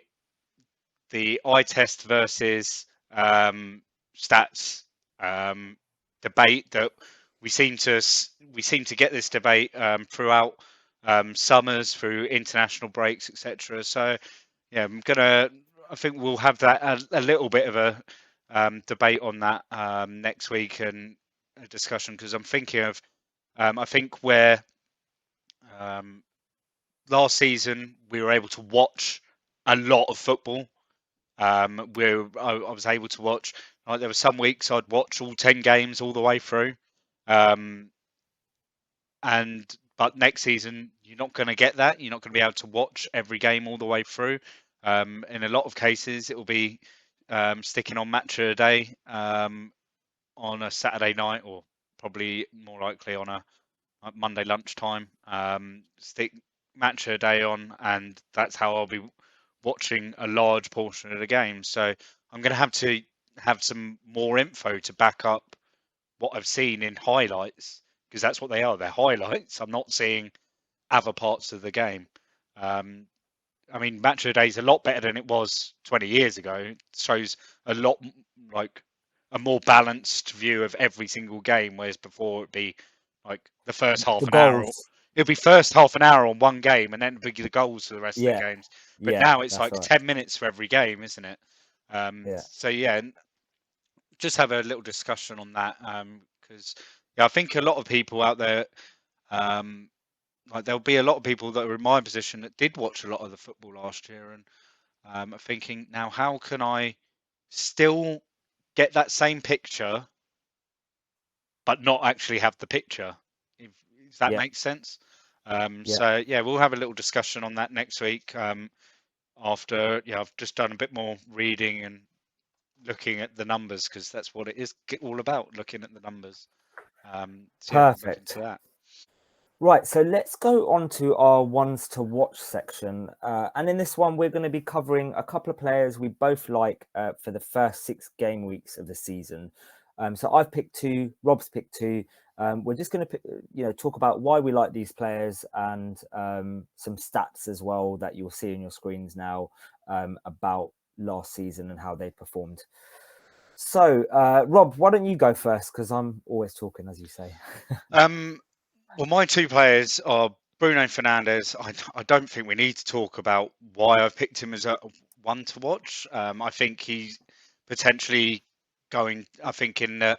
eye test versus stats debate that we seem to get this debate throughout summers, through international breaks, etc. So yeah, I think we'll have that a little bit of a debate on that next week, and a discussion, because I'm thinking of I think where last season we were able to watch a lot of football. Where I was able to watch, like, there were some weeks I'd watch all 10 games all the way through. But next season, you're not going to get that. You're not going to be able to watch every game all the way through. In a lot of cases, it will be sticking on match of the day on a Saturday night, or probably more likely on a Monday lunchtime. Stick match of the day on, and that's how I'll be watching a large portion of the game. So I'm going to have some more info to back up what I've seen in highlights, because that's what they are. They're highlights. I'm not seeing other parts of the game. I mean, match of the day is a lot better than it was 20 years ago. It shows a lot, like, a more balanced view of every single game, whereas before it'd be like the first half The an hour. goals. It'd be first half an hour on one game, and then it'd be the goals for the rest of the Yeah, games. But yeah, now it's that's like right. 10 minutes for every game, isn't it? Yeah, So yeah, just have a little discussion on that, because yeah, I think a lot of people out there, like, there'll be a lot of people that are in my position that did watch a lot of the football last year, and are thinking, now how can I still get that same picture but not actually have the picture, if that yeah, makes sense. yeah. So yeah, we'll have a little discussion on that next week, after I've just done a bit more reading and looking at the numbers, because that's what it is all about, looking at the numbers. So yeah, we'll look into Perfect. that. Right, so let's go on to our ones to watch section. And in this one, we're going to be covering a couple of players we both like for the first 6 game weeks of the season. So I've picked 2, Rob's picked 2. We're just going to talk about why we like these players and some stats as well that you'll see on your screens now about last season and how they performed. So, Rob, why don't you go first? Because I'm always talking, as you say. Well, my 2 players are Bruno Fernandes. I don't think we need to talk about why I've picked him as a one to watch. I think he's potentially going. I think in the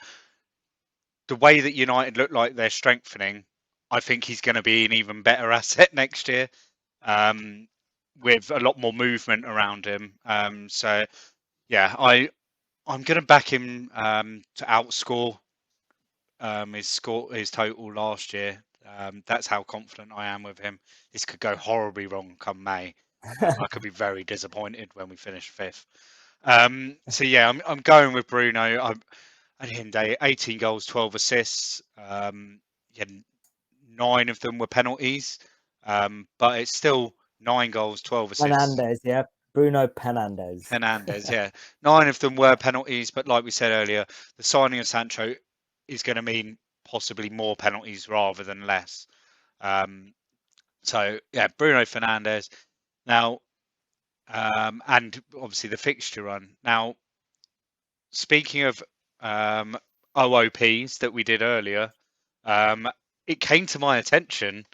way that United look like they're strengthening, I think he's going to be an even better asset next year, with a lot more movement around him. So yeah, I'm going to back him to outscore his total last year. That's how confident I am with him. This could go horribly wrong come May. I could be very disappointed when we finish 5th. So yeah, I'm going with Bruno. At the end of the day, 18 goals, 12 assists. Yeah, 9 of them were penalties, but it's still 9 goals, 12 assists. Fernandez, yeah. Bruno Fernandes. Hernandez, yeah. 9 of them were penalties, but like we said earlier, the signing of Sancho is going to mean possibly more penalties rather than less. So yeah, Bruno Fernandes. Now, and obviously the fixture run. Now, speaking of OOPs that we did earlier, it came to my attention.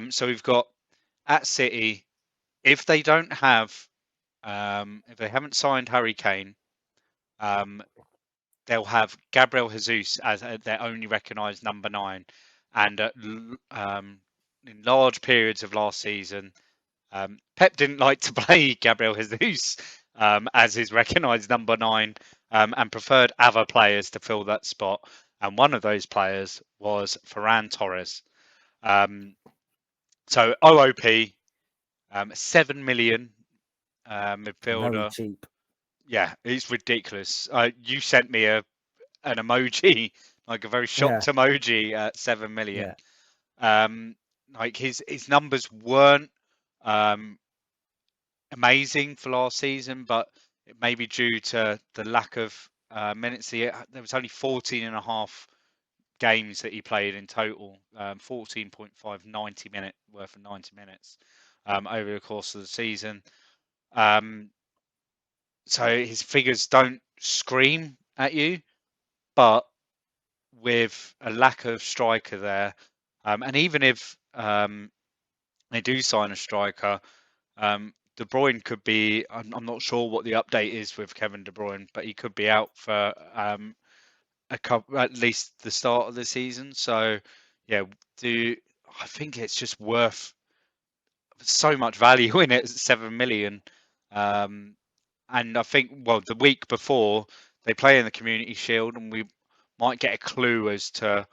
So we've got at City, if they don't have, if they haven't signed Harry Kane, they'll have Gabriel Jesus as their only recognised number 9. And in large periods of last season, Pep didn't like to play Gabriel Jesus as his recognised number 9 and preferred other players to fill that spot. And one of those players was Ferran Torres. So OOP, 7 million Very midfielder. cheap. Yeah, it's ridiculous. You sent me an emoji, like a very shocked emoji at 7 million. Like his numbers weren't amazing for last season, but it may be due to the lack of minutes. There was only 14 and a half games that he played in total, 14.5 90 minute worth of 90 minutes over the course of the season. So his figures don't scream at you, but with a lack of striker there, and even if they do sign a striker, De Bruyne could be. I'm not sure what the update is with Kevin De Bruyne, but he could be out for a couple, at least the start of the season. So yeah, I think it's just worth so much value in it, 7 million. And I think, well, the week before they play in the Community Shield, and we might get a clue as to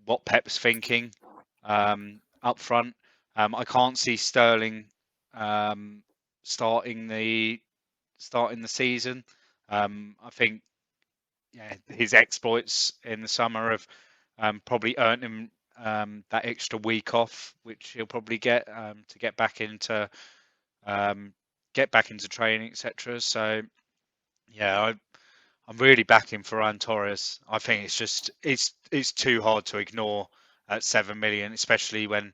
what Pep's thinking up front. I can't see Sterling starting the season. I think his exploits in the summer have probably earned him that extra week off, which he'll probably get to get back into training, etc. So yeah, I'm really backing Ferran Torres. I think it's too hard to ignore at 7 million, especially when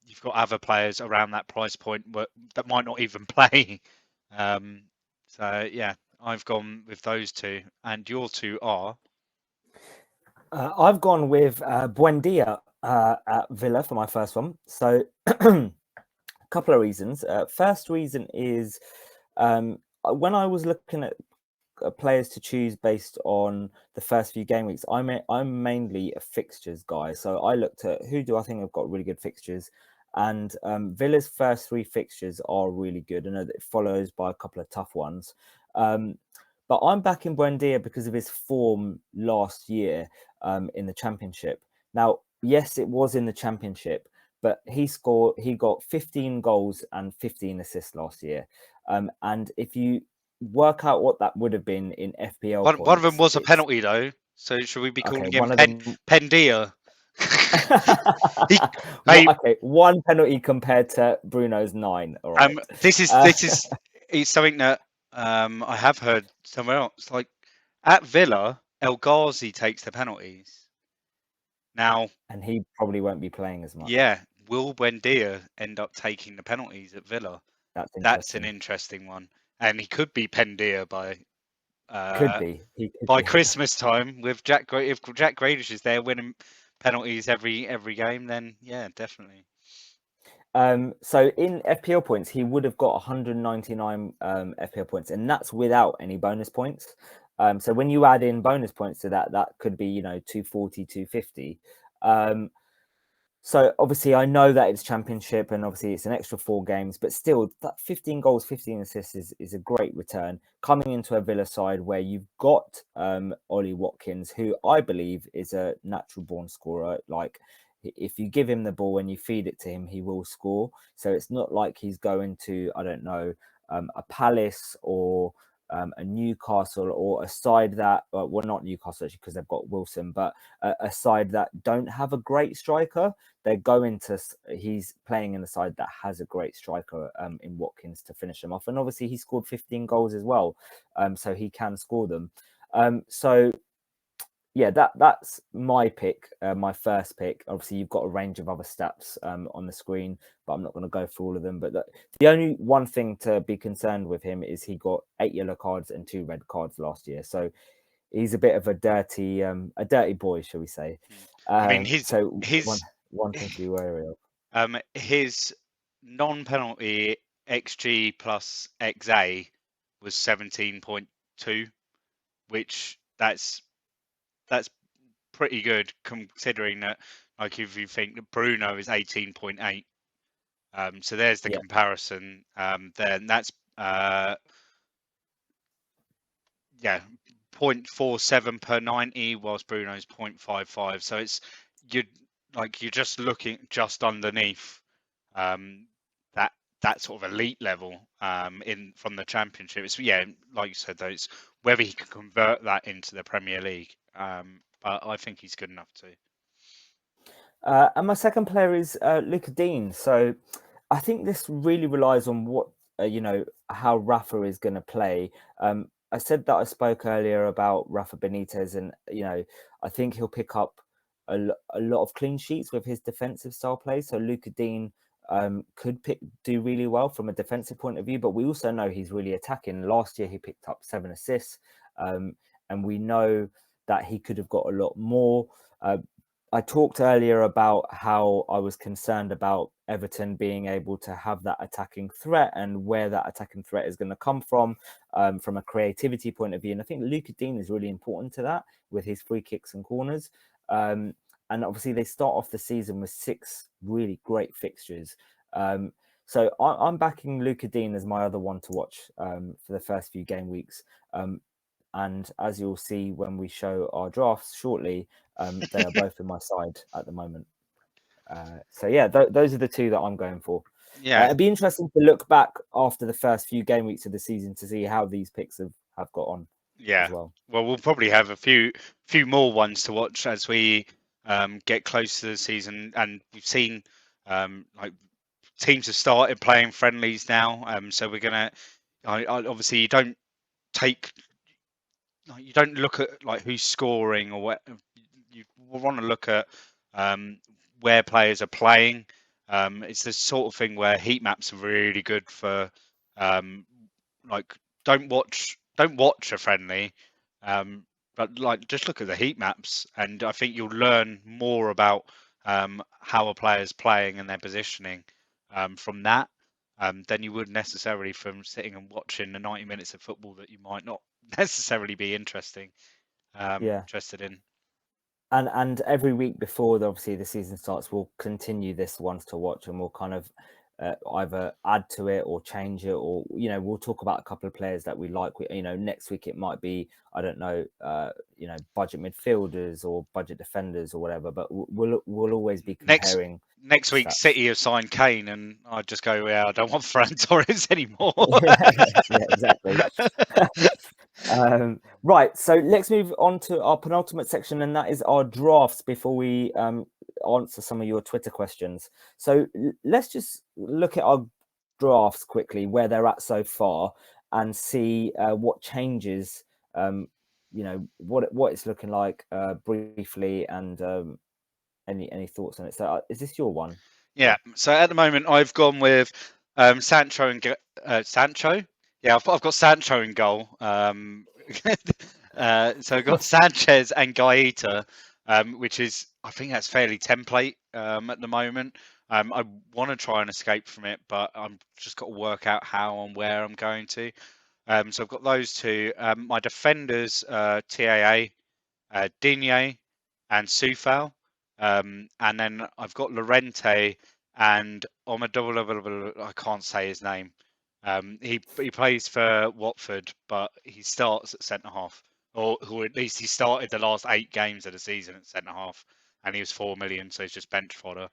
you've got other players around that price point that might not even play. So yeah, I've gone with those 2, and your 2 are. I've gone with Buendia at Villa for my first one. So a couple of reasons. First reason is when I was looking at players to choose based on the first few game weeks, I'm mainly a fixtures guy. So I looked at who do I think have got really good fixtures, and Villa's first 3 fixtures are really good, and it follows by a couple of tough ones. But I'm backing Buendia because of his form last year in the Championship. Now, yes, it was in the Championship, but he got 15 goals and 15 assists last year. And if you work out what that would have been in FPL One of them points, was a penalty though, so should we be calling him one of them, Pendia? He, hey, Okay, 1 penalty compared to Bruno's 9. All right. this is it's something that I have heard somewhere else. Like at Villa, El Ghazi takes the penalties. Now, And he probably won't be playing as much. yeah, will Buendia end up taking the penalties at Villa? That's That's an interesting. interesting one, and he could be Pendia Could be. He could by be. Christmas time with Jack. If Jack Grealish is there winning penalties every game, then yeah, definitely. So in FPL points, he would have got 199 FPL points, and that's without any bonus points. So when you add in bonus points to that, that could be 240, 250. So obviously I know that it's championship and obviously it's an extra 4 games, but still that 15 goals, 15 assists is a great return coming into a Villa side where you've got Ollie Watkins, who I believe is a natural born scorer. Like if you give him the ball and you feed it to him, he will score. So it's not like he's going to, I don't know, a Palace or a Newcastle or a side that, well, not Newcastle actually because they've got Wilson, but a side that don't have a great striker. They're going to, he's playing in the side that has a great striker in Watkins to finish them off. And obviously he scored 15 goals as well. So he can score them. So yeah, that's my pick, my first pick. Obviously you've got a range of other stats on the screen, but I'm not going to go through all of them. But the only one thing to be concerned with him is he got 8 yellow cards and 2 red cards last year. So he's a bit of a dirty boy, shall we say. I mean, So one thing to be wary of. His non-penalty XG plus XA was 17.2, which that's pretty good considering that, like, if you think that Bruno is 18.8. So there's the comparison. Then that's 0.47 per 90, whilst Bruno's 0.55. So it's you're just looking just underneath that sort of elite level in from the championship. It's like you said though, it's whether he can convert that into the Premier League. But I think he's good enough to. And my second player is Luca Dean. So I think this really relies on what how Rafa is going to play. I said that I spoke earlier about Rafa Benitez, and I think he'll pick up a lot of clean sheets with his defensive style play. So Luca Dean could do really well from a defensive point of view, but we also know he's really attacking. Last year he picked up 7 assists, and we know that he could have got a lot more. I talked earlier about how I was concerned about Everton being able to have that attacking threat and where that attacking threat is going to come from a creativity point of view. And I think Luca Dean is really important to that with his free kicks and corners. And obviously they start off the season with 6 really great fixtures. So I'm backing Luca Dean as my other one to watch for the first few game weeks. And as you'll see when we show our drafts shortly, they are both in my side at the moment. So yeah, those are the 2 that I'm going for. Yeah, it'd be interesting to look back after the first few game weeks of the season to see how these picks have got on. Yeah. As well, we'll probably have a few more ones to watch as we get close to the season, and we've seen like teams have started playing friendlies now. So we're gonna obviously you don't look at like who's scoring or what. You want to look at where players are playing. It's the sort of thing where heat maps are really good for like don't watch a friendly, but like just look at the heat maps, and I think you'll learn more about how a player's playing and their positioning from that than you would necessarily from sitting and watching the 90 minutes of football that you might not necessarily be interested in. And every week before obviously the season starts, we'll continue this ones to watch, and we'll kind of either add to it or change it, or we'll talk about a couple of players that we like. Next week it might be, I don't know, budget midfielders or budget defenders or whatever, but we'll always be comparing. Next week City have signed Kane, and I just go, I don't want Ferran Torres anymore. Yeah, exactly. Right, so let's move on to our penultimate section, and that is our drafts before we answer some of your Twitter questions. So let's just look at our drafts quickly, where they're at so far, and see what changes. What it's looking like briefly, and any thoughts on it. So is this your one? Yeah. So at the moment, I've gone with Sancho and Sancho. Yeah, I've got Sancho in goal. So I've got Sanchez and Gaeta, which is, I think that's fairly template at the moment. I want to try and escape from it, but I'm just got to work out how and where I'm going to. So I've got those two. My defenders, TAA, Digne, and Soufal. And then I've got Lorente and I can't say his name. He plays for Watford, but he starts at centre half, or at least he started the last 8 games of the season at centre half, and he was 4 million, so he's just bench fodder.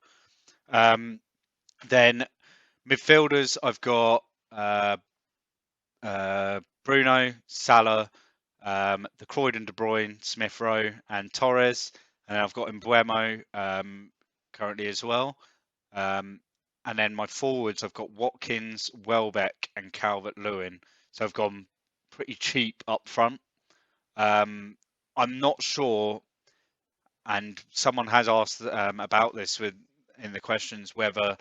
Then midfielders, I've got Bruno, Salah, the Croydon, De Bruyne, Smith Rowe, and Torres. And then I've got Mbuemo currently as well. And then my forwards, I've got Watkins, Welbeck, and Calvert-Lewin. So I've gone pretty cheap up front. I'm not sure, and someone has asked about this in the questions, whether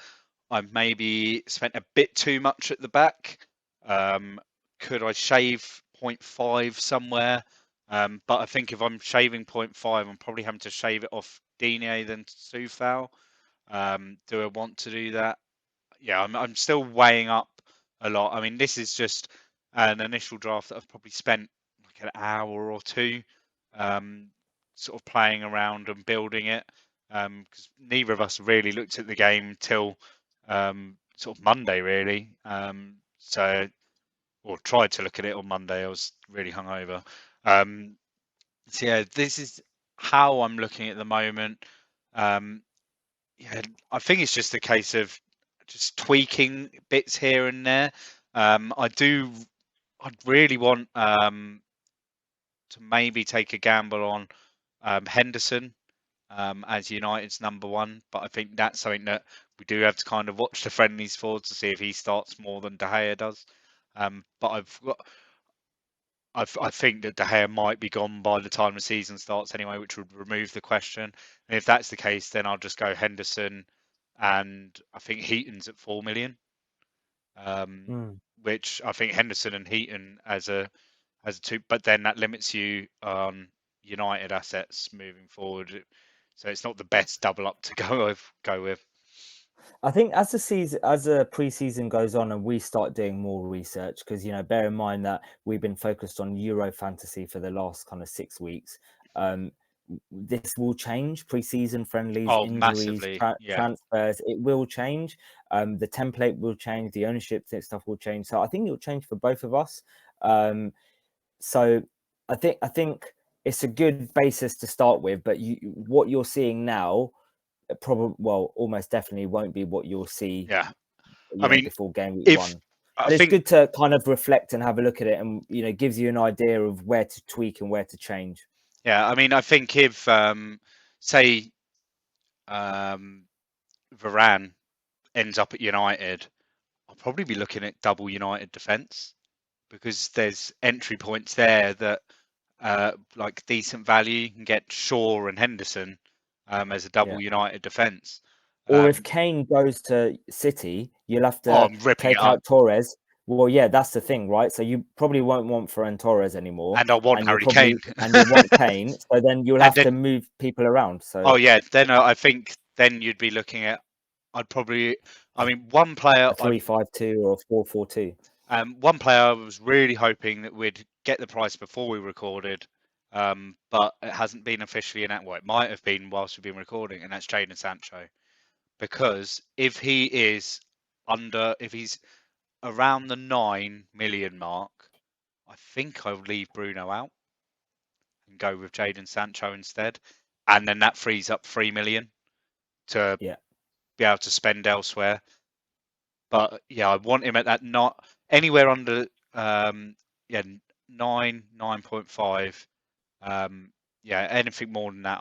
I've maybe spent a bit too much at the back. Could I shave 0.5 somewhere? But I think if I'm shaving 0.5, I'm probably having to shave it off Digne than Soufal. Do I want to do that? Yeah, I'm still weighing up a lot. I mean, this is just an initial draft that I've probably spent like an hour or two, sort of playing around and building it. Because neither of us really looked at the game till sort of Monday, really. Or tried to look at it on Monday. I was really hungover. So yeah, this is how I'm looking at the moment. Yeah, I think it's just a case of just tweaking bits here and there. I'd really want to maybe take a gamble on Henderson as United's number 1, but I think that's something that we do have to kind of watch the friendlies for to see if he starts more than De Gea does. But I think that De Gea might be gone by the time the season starts anyway, which would remove the question. And if that's the case, then I'll just go Henderson, and I think Heaton's at 4 million, which I think Henderson and Heaton as a two, but then that limits you on United assets moving forward. So it's not the best double up to go with. I think as the preseason goes on and we start doing more research, because bear in mind that we've been focused on Euro fantasy for the last kind of 6 weeks. This will change. Preseason friendlies, injuries, Massively, yeah. transfers. It will change. The template will change. The ownership stuff will change. So I think it will change for both of us. So I think it's a good basis to start with. But what you're seeing now, almost definitely won't be what you'll see. Yeah, I mean, before game week 1. But it's good to kind of reflect and have a look at it, and gives you an idea of where to tweak and where to change. Yeah, I mean, I think if say Varane ends up at United, I'll probably be looking at double United defence, because there's entry points there that like decent value. You can get Shaw and Henderson as a double United defence. Or if Kane goes to City, you'll have to take out Torres. Well, yeah, that's the thing, right? So you probably won't want Ferran Torres anymore, and I want Harry Kane, and you want Kane. So then you'll have to move people around. So then I think then you'd be looking at. I'd probably. I mean, one player a 3-5-2 or a 4-4-2. One player I was really hoping that we'd get the price before we recorded, but it hasn't been officially announced. Well, it might have been whilst we've been recording, and that's Jadon Sancho. Because if he's around the 9 million mark, I think I would leave Bruno out and go with Jadon Sancho instead, and then that frees up 3 million to be able to spend elsewhere. But yeah, I want him at that, not anywhere under 9.5. Anything more than that,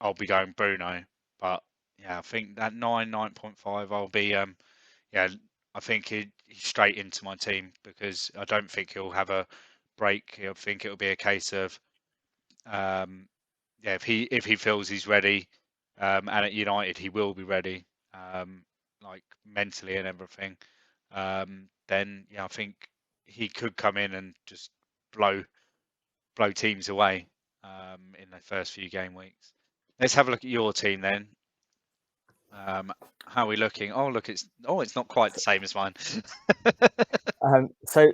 I'll be going Bruno. But Yeah, I think that 9.5, I'll be yeah, I think he's straight into my team because I don't think he'll have a break. I think it'll be a case of um, yeah, if he feels he's ready, and at United he will be ready, like mentally and everything. Then yeah, I think he could come in and just blow teams away in the first few game weeks. Let's have a look at your team then. How are we looking? Oh, look, it's not quite the same as mine. So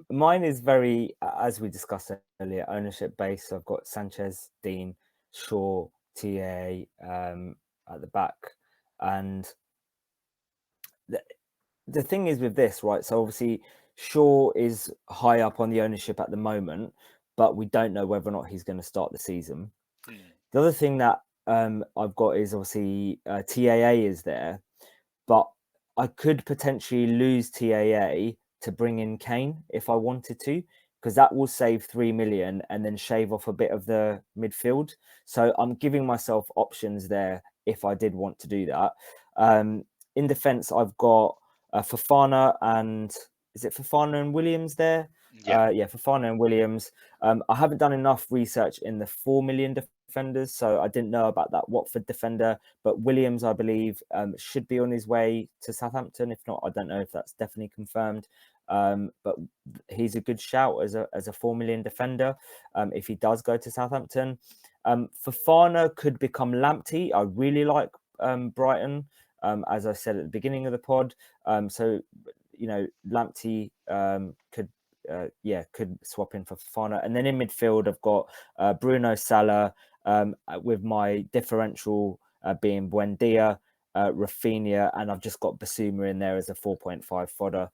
mine is very, as we discussed earlier, ownership based. I've got Sanchez, Dean, Shaw, TA at the back, and the thing is with this, right? So obviously Shaw is high up on the ownership at the moment, but we don't know whether or not he's going to start the season. The other thing that I've got is obviously TAA is there, but I could potentially lose TAA to bring in Kane if I wanted to, because that will save 3 million and then shave off a bit of the midfield. So I'm giving myself options there if I did want to do that. In defense, I've got Fofana and is it Fofana and Williams there? Yeah, Yeah, Fofana and Williams. I haven't done enough research in the 4 million defenders, so I didn't know about that Watford defender. But Williams, I believe, should be on his way to Southampton. If not, I don't know if that's definitely confirmed. But he's a good shout as a 4 million defender if he does go to Southampton. Fofana could become Lamptey. I really like Brighton, as I said at the beginning of the pod. So, you know, Lamptey could swap in for Fofana. And then in midfield, I've got Bruno Salah with my differential being Buendia, Rafinha, and I've just got Basuma in there as a 4.5 fodder.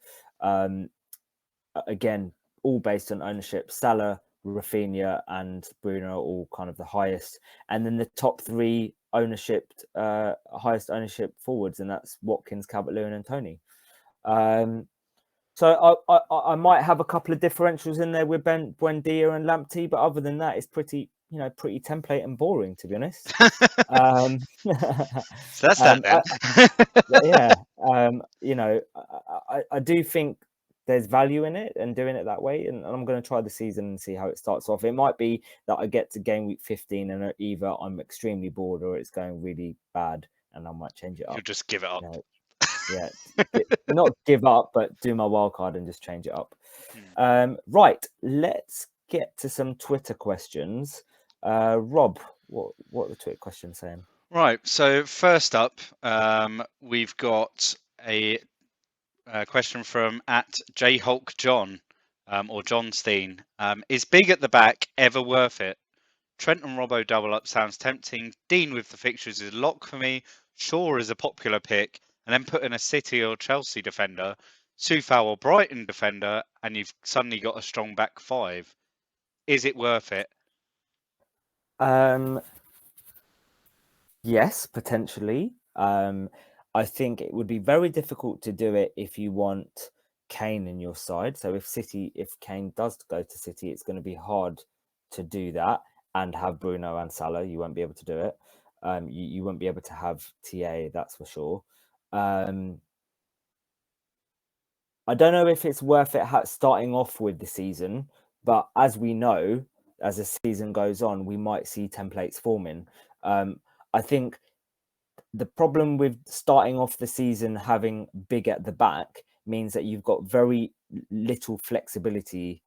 Again, all based on ownership. Salah, Rafinha, and Bruno are all kind of the highest. And then the top three ownership, highest ownership forwards, and that's Watkins, Calvert-Lewin, and Tony. So I might have a couple of differentials in there with Buendia and Lamptey, but other than that, it's pretty template and boring, to be honest. so that's that then. Yeah, I do think there's value in it and doing it that way, and I'm going to try the season and see how it starts off. It might be that I get to game week 15 and either I'm extremely bored or it's going really bad, and I might change it up. You'll just give it up. Yeah, not give up, but do my wild card and just change it up. Right, let's get to some Twitter questions. Rob, what are the Twitter questions saying? Right, so first up, we've got a question from @JHulkJohn or John Steen. Is big at the back ever worth it? Trent and Robbo double up sounds tempting. Dean with the fixtures is a lock for me. Shaw is a popular pick, and then put in a City or Chelsea defender, Soufal or Brighton defender, and you've suddenly got a strong back five. Is it worth it? Yes, potentially. I think it would be very difficult to do it if you want Kane in your side. So if Kane does go to City, it's going to be hard to do that and have Bruno and Salah. You won't be able to do it. You won't be able to have TA, that's for sure. I don't know if it's worth it starting off with the season, but as we know, as the season goes on, we might see templates forming. I think the problem with starting off the season having big at the back means that you've got very little flexibility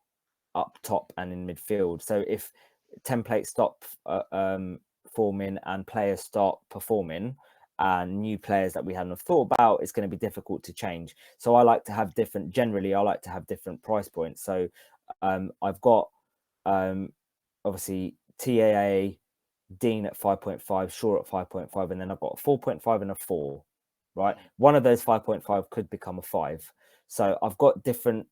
up top and in midfield. So if templates stop forming and players start performing and new players that we hadn't have thought about, it's going to be difficult to change. So I like to have different price points. So I've got obviously TAA, Dean at 5.5, Shaw at 5.5, and then I've got a 4.5 and a 4, right? One of those 5.5 could become a 5. So I've got different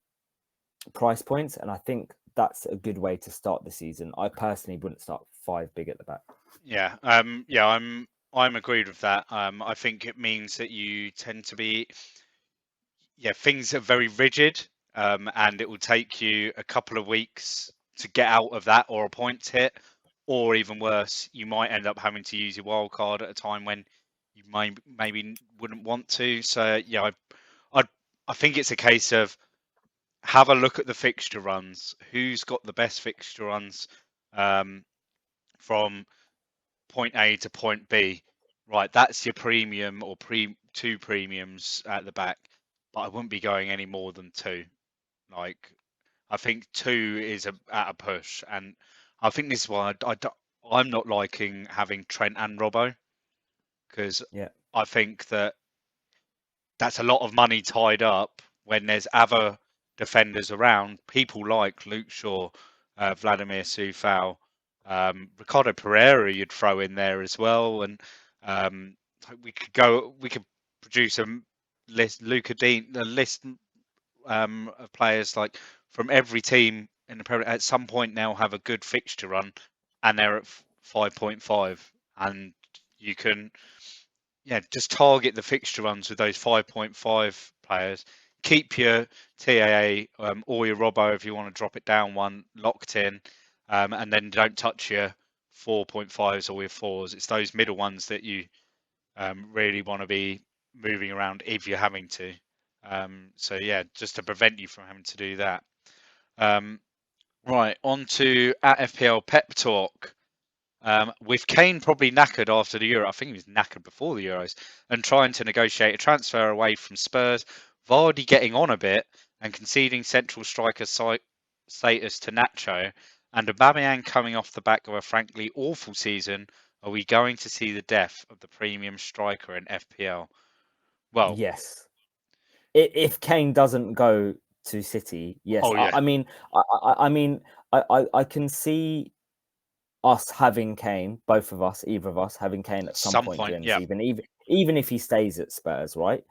price points, and I think that's a good way to start the season. I personally wouldn't start 5 big at the back. Yeah, I'm agreed with that. I think it means that you tend to be, things are very rigid, and it will take you a couple of weeks to get out of that or a points hit, or even worse, you might end up having to use your wild card at a time when you maybe wouldn't want to. So yeah, I think it's a case of have a look at the fixture runs. Who's got the best fixture runs from point A to point B? Right, that's your premium or two premiums at the back, but I wouldn't be going any more than two. Like, I think two is at a push, and I think this is why I'm not liking having Trent and Robbo, because Yeah. I think that's a lot of money tied up when there's other defenders around. People like Luke Shaw, Vladimir Sufal, Ricardo Pereira you'd throw in there as well, and um, we could produce a list, Luca Dean, a list of players like from every team in the Premier at some point now have a good fixture run, and they're at 5.5, and you can just target the fixture runs with those 5.5 players. Keep your TAA or your Robbo if you want to drop it down one locked in, and then don't touch your 4.5s or your fours. It's those middle ones that you really want to be moving around if you're having to. So yeah, just to prevent you from having to do that. Right, on to at FPL Pep Talk. With Kane probably knackered after the Euro, I think he was knackered before the Euros, and trying to negotiate a transfer away from Spurs, Vardy getting on a bit and conceding central striker status to Nacho, and Aubameyang coming off the back of a frankly awful season, are we going to see the death of the premium striker in FPL? Well, Yes. If Kane doesn't go to City, yes. oh yeah, I can see us having Kane, both of us, either of us having Kane at some some point point, during the yeah. season, even if he stays at Spurs, right?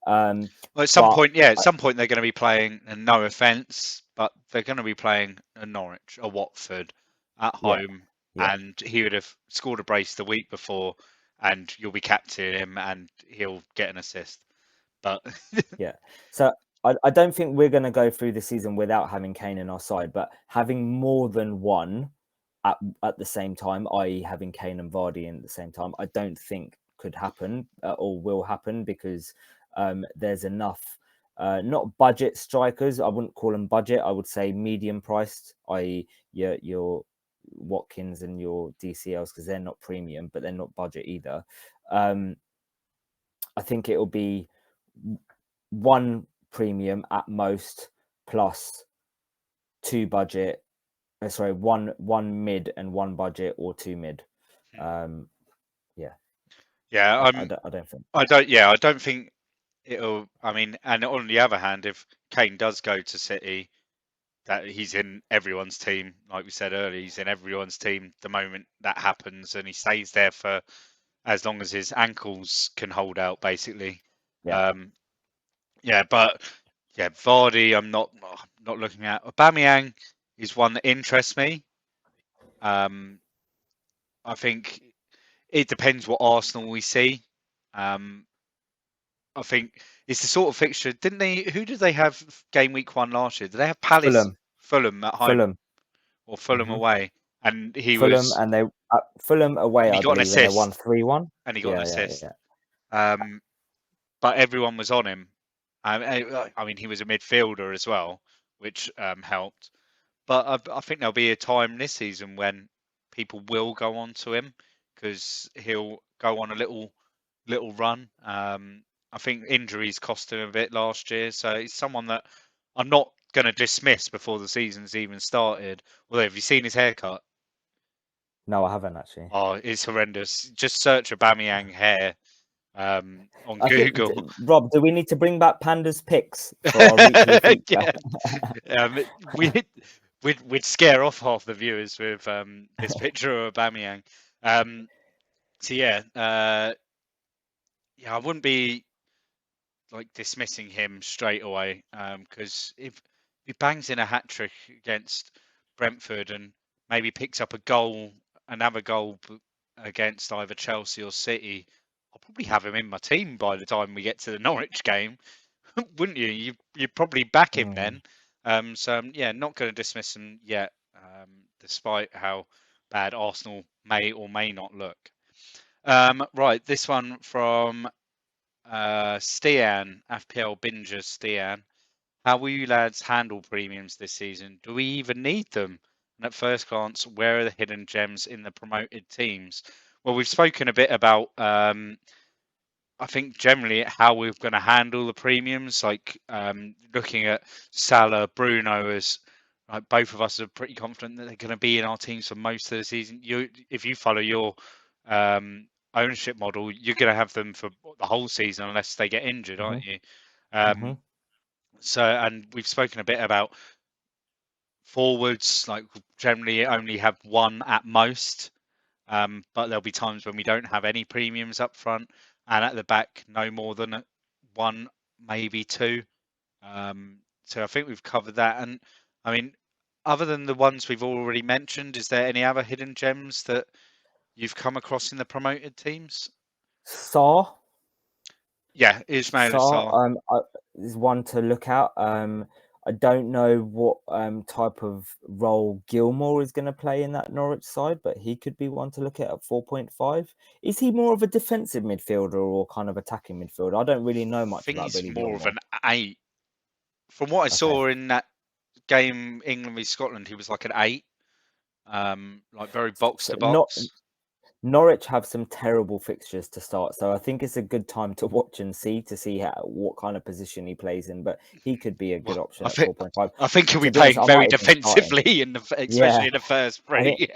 Well, at some But point, yeah, at some point they're going to be playing, and no offence, but they're going to be playing a Norwich, a Watford at yeah, home, yeah, and he would have scored a brace the week before, and you'll be captaining him, and he'll get an assist. But yeah. So I don't think we're going to go through the season without having Kane in our side, but having more than one at the same time, i.e., having Kane and Vardy in at the same time, I don't think could happen or will happen because there's enough. Not budget strikers. I wouldn't call them budget. I would say medium priced, i.e., your Watkins and your DCLs, because they're not premium, but they're not budget either. I think it will be one premium at most plus two budget. Sorry, one mid and one budget, or two mid. Yeah, yeah, I don't think. I don't think it'll. I mean, and on the other hand, if Kane does go to City, that he's in everyone's team, like we said earlier, he's in everyone's team the moment that happens, and he stays there for as long as his ankles can hold out, basically. Yeah, Um, but Vardy, I'm not looking at. Aubameyang is one that interests me. Um, I think it depends what Arsenal we see. Um, I think it's the sort of fixture. Didn't they? Who did they have game week 1 last year? Did they have Palace, Fulham, Fulham at home, Fulham, or Fulham hmm away? And he Fulham, was, and they Fulham away, and he I got an believe, and they won assist, 3-1. and he got an Yeah, yeah, assist. yeah. But everyone was on him. I mean, he was a midfielder as well, which helped. But I think there'll be a time this season when people will go on to him because he'll go on a little run. I think injuries cost him a bit last year, so he's someone that I'm not going to dismiss before the season's even started. Although, have you seen his haircut? No, I haven't actually. Oh, it's horrendous. Just search Aubameyang hair on I think, Google. Rob, do we need to bring back Panda's picks for our weekly feature? Yeah. Um, we we'd scare off half the viewers with this picture of Aubameyang. So I wouldn't be like dismissing him straight away because if he bangs in a hat trick against Brentford and maybe picks up another goal against either Chelsea or City, I'll probably have him in my team by the time we get to the Norwich game, wouldn't you? You'd probably back him Mm. then. Not going to dismiss him yet, despite how bad Arsenal may or may not look. Right, this one from Stian, FPL Binger Stian. How will you lads handle premiums this season? Do we even need them? And at first glance, where are the hidden gems in the promoted teams? Well, we've spoken a bit about, I think, generally how we're going to handle the premiums, like looking at Salah, Bruno as like both of us are pretty confident that they're going to be in our teams for most of the season. If you follow your ownership model, you're going to have them for the whole season unless they get injured, aren't you? Mm-hmm. So, and we've spoken a bit about forwards, like generally only have one at most, but there'll be times when we don't have any premiums up front, and at the back, no more than one, maybe two. So I think we've covered that. And I mean, other than the ones we've already mentioned, is there any other hidden gems that you've come across in the promoted teams? Saar. Yeah, Ismail Saar Assar. is one to look at. I don't know what type of role Gilmore is going to play in that Norwich side, but he could be one to look at 4.5. Is he more of a defensive midfielder or kind of attacking midfielder? I don't really know I much think about he's Billy more of Gilmore. an 8. From what I Okay. saw in that game, England v Scotland, he was like an 8, like very box So to box. Norwich have some terrible fixtures to start, so I think it's a good time to watch and see what kind of position he plays in. But he could be a good Well, option at 4.5. I think he'll To be be honest, playing I very might even start him. defensively in especially Yeah, in the first I think.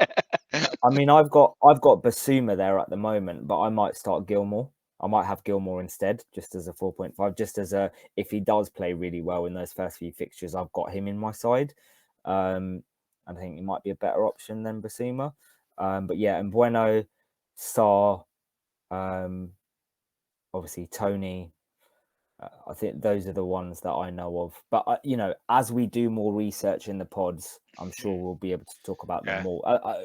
three. I mean, I've got Basuma there at the moment, but I might start Gilmore. I might have Gilmore instead, just as a 4.5, just as a if he does play really well in those first few fixtures, I've got him in my side. I think he might be a better option than Basuma. But yeah, and Bueno, Sarr, obviously Tony. I think those are the ones that I know of. But as we do more research in the pods, I'm sure we'll be able to talk about them Yeah, more.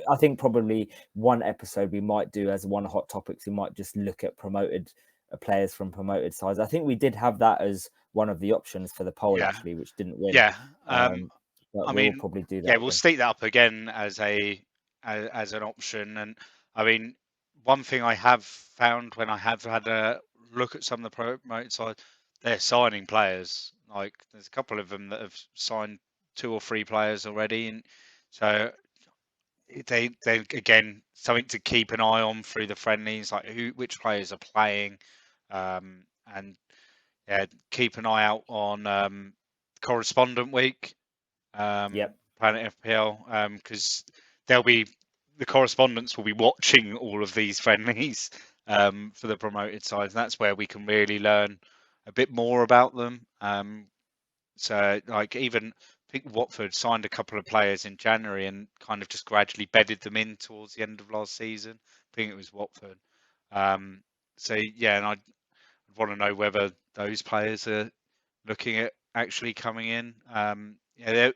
I think probably one episode we might do as one hot topics. We might just look at promoted players from promoted sides. I think we did have that as one of the options for the poll yeah, actually, which didn't win. yeah. But I we'll mean, probably do that yeah, we'll again. stick that up again as an option. And I mean, one thing I have found when I have had a look at some of the promoted side, they're signing players. Like there's a couple of them that have signed 2 or 3 players already, and so they again something to keep an eye on through the friendlies, like which players are playing, and yeah, keep an eye out on correspondent week, Yep. Planet FPL, because they'll be the correspondents will be watching all of these friendlies for the promoted sides. That's where we can really learn a bit more about them. So, like even I think Watford signed a couple of players in January and kind of just gradually bedded them in towards the end of last season. I think it was Watford. So yeah, and I'd want to know whether those players are looking at actually coming in. Yeah,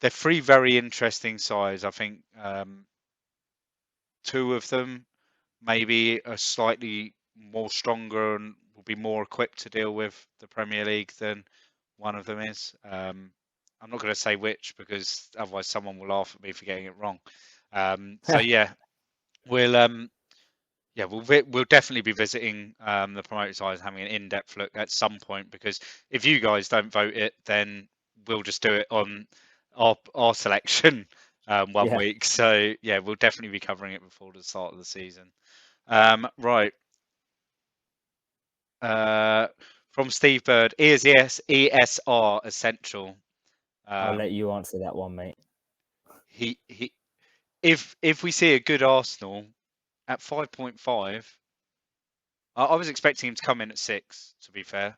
they're 3 very interesting sides. I think 2 of them maybe are slightly more stronger and will be more equipped to deal with the Premier League than one of them is. I'm not going to say which because otherwise someone will laugh at me for getting it wrong. So yeah, we'll we'll definitely be visiting the promoted sides, having an in-depth look at some point. Because if you guys don't vote it, then we'll just do it on our selection one Yeah. week. So yeah, we'll definitely be covering it before the start of the season. Right. From Steve Bird, is ESR essential? I'll Um, let you answer that one, mate. he if we see a good Arsenal at 5.5, I was expecting him to come in at 6. To be fair,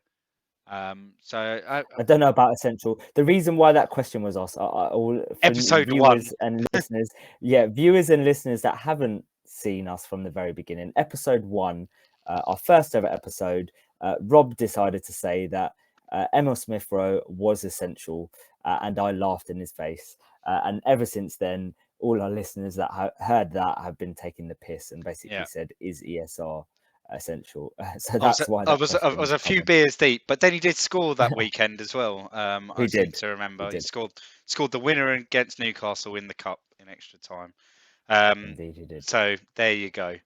so I don't know about essential. The reason why that question was asked, for episode 1, viewers and listeners, viewers and listeners that haven't seen us from the very beginning, episode 1, our first ever episode, Rob decided to say that Emil Smith Rowe was essential, and I laughed in his face. And ever since then, all our listeners that heard that have been taking the piss and basically yeah. said, "Is ESR essential?" So that's why that I question was was a few coming. beers deep, but then he did score that weekend as well. I He seem did. to He remember he did. scored the winner against Newcastle in the cup in extra time. Indeed, he did. So there you go.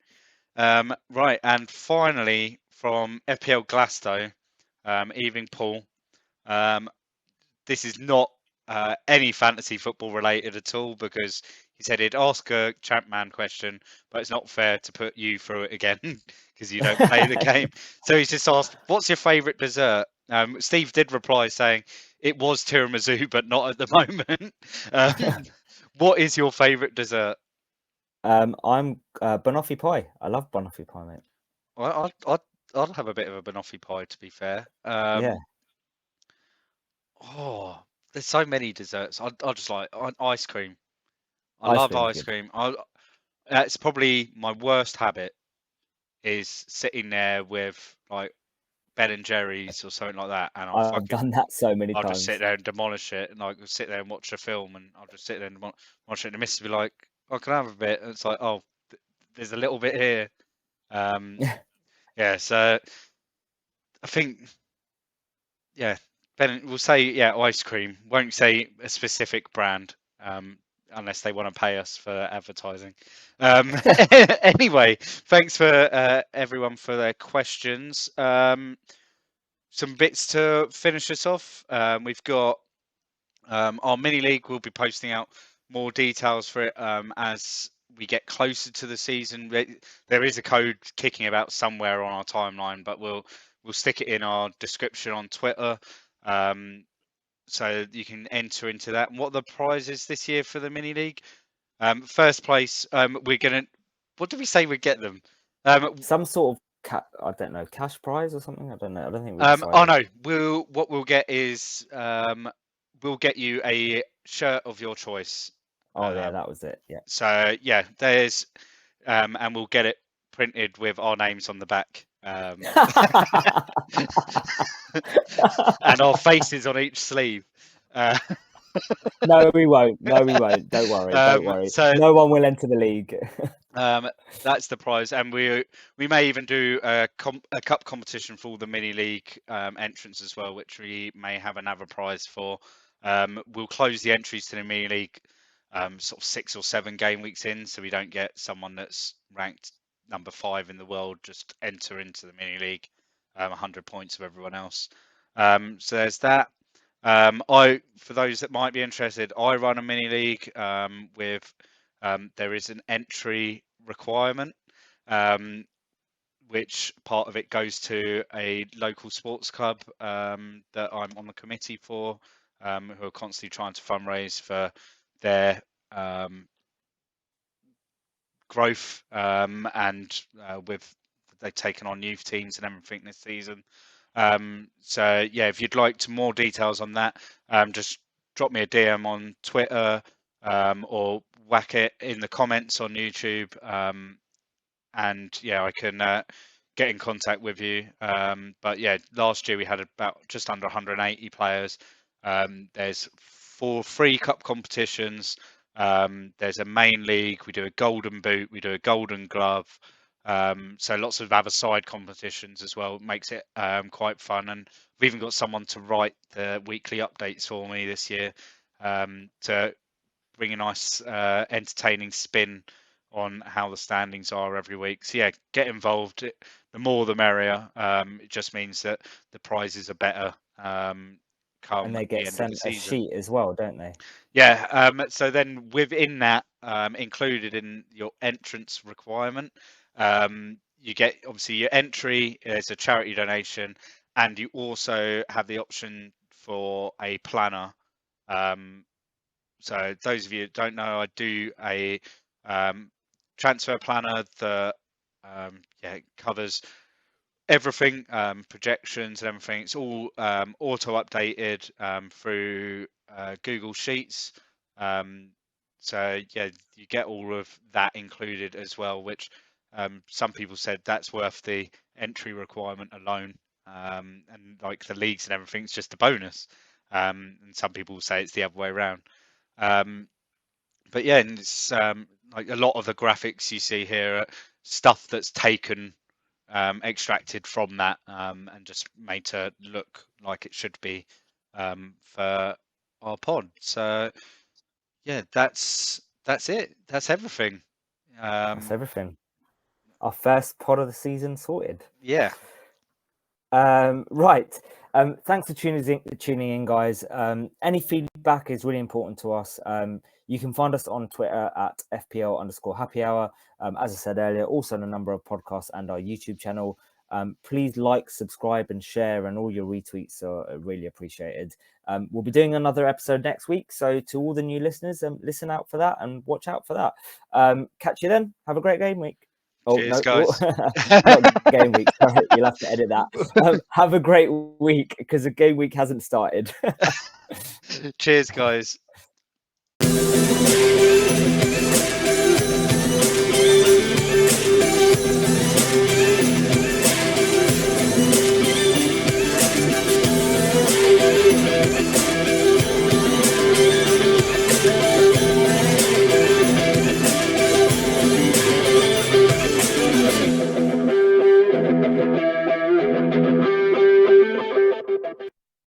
Right, and finally from FPL Glasto, evening Paul. This is not any fantasy football related at all because he said he'd ask a Champman question, but it's not fair to put you through it again because you don't play the game. So he's just asked, "What's your favourite dessert?" Steve did reply saying it was tiramisu, but not at the moment. What is your favourite dessert? I'm banoffee pie. I love banoffee pie, mate. Well, I'd have a bit of a banoffee pie, to be fair. Yeah, Oh, there's so many desserts. I just like ice cream. I ice love cream's ice good. cream. That's probably my worst habit is sitting there with like Ben and Jerry's or something like that, and I've done that so many I'll just sit times. there and demolish it, and like sit there and watch a film, and I'll just sit there and watch it, and the missus will be like, "I can I have a bit," and it's like, "Oh, there's a little bit here." Um, yeah, so I think yeah, Ben, we'll say yeah, ice cream. Won't say a specific brand, unless they want to pay us for advertising. Anyway, thanks for everyone for their questions. Some bits to finish us off. We've got our mini league. We'll be posting out more details for it as we get closer to the season. There is a code kicking about somewhere on our timeline, but we'll stick it in our description on Twitter. So you can enter into that. And what are the prizes this year for the mini league? First place, we're gonna. What did we say we'd get them? Some sort of I don't know, cash prize or something. I don't know. I don't think we Oh decided. no, what we'll get is we'll get you a shirt of your choice. Oh yeah, that was it. Yeah. So yeah, there's and we'll get it printed with our names on the back. And our faces on each sleeve. Uh, No, we won't. No, we won't. Don't worry. Don't worry. so No one will enter the league. that's the prize, and we may even do a cup competition for all the mini league entrants as well, which we may have another prize for. We'll close the entries to the mini league sort of 6 or 7 game weeks in, so we don't get someone that's ranked number 5 in the world just enter into the mini league 100 points of everyone else. So there's that. For those that might be interested, I run a mini league with there is an entry requirement, which part of it goes to a local sports club that I'm on the committee for, who are constantly trying to fundraise for their growth and with they've taken on youth teams and everything this season. So yeah, if you'd like more details on that, just drop me a DM on Twitter or whack it in the comments on YouTube. And yeah, I can get in contact with you. But yeah, last year we had about just under 180 players. There's 4 free cup competitions. There's a main league. We do a golden boot. We do a golden glove. So lots of other side competitions as well. It makes it quite fun. And we've even got someone to write the weekly updates for me this year to bring a nice entertaining spin on how the standings are every week. So yeah, get involved. The more the merrier. It just means that the prizes are better And come they the get end of the sent a season. sheet as well, don't they? Yeah. So then within that, included in your entrance requirement, you get obviously your entry. There's a charity donation, and you also have the option for a planner. So those of you that don't know, I do a transfer planner that covers everything, projections and everything. It's all auto updated through Google Sheets. Um, so yeah, you get all of that included as well, which some people said that's worth the entry requirement alone. And like the leagues and everything, it's just a bonus. And some people say it's the other way around. But yeah, and it's like a lot of the graphics you see here are stuff that's taken, extracted from that, and just made to look like it should be for our pod. So yeah, that's it. That's everything. That's everything. our first pod of the season sorted. Yeah. Right. Thanks for tuning in, guys. Any feedback is really important to us. You can find us on Twitter at FPL_Happy Hour. As I said earlier, also on a number of podcasts and our YouTube channel. Please like, subscribe, and share, and all your retweets are really appreciated. We'll be doing another episode next week. So to all the new listeners, listen out for that and watch out for that. Catch you then. Have a great game week. Oh, Cheers, no, guys. not game week. Sorry, you'll have to edit that. Have a great week because the game week hasn't started. Cheers, guys.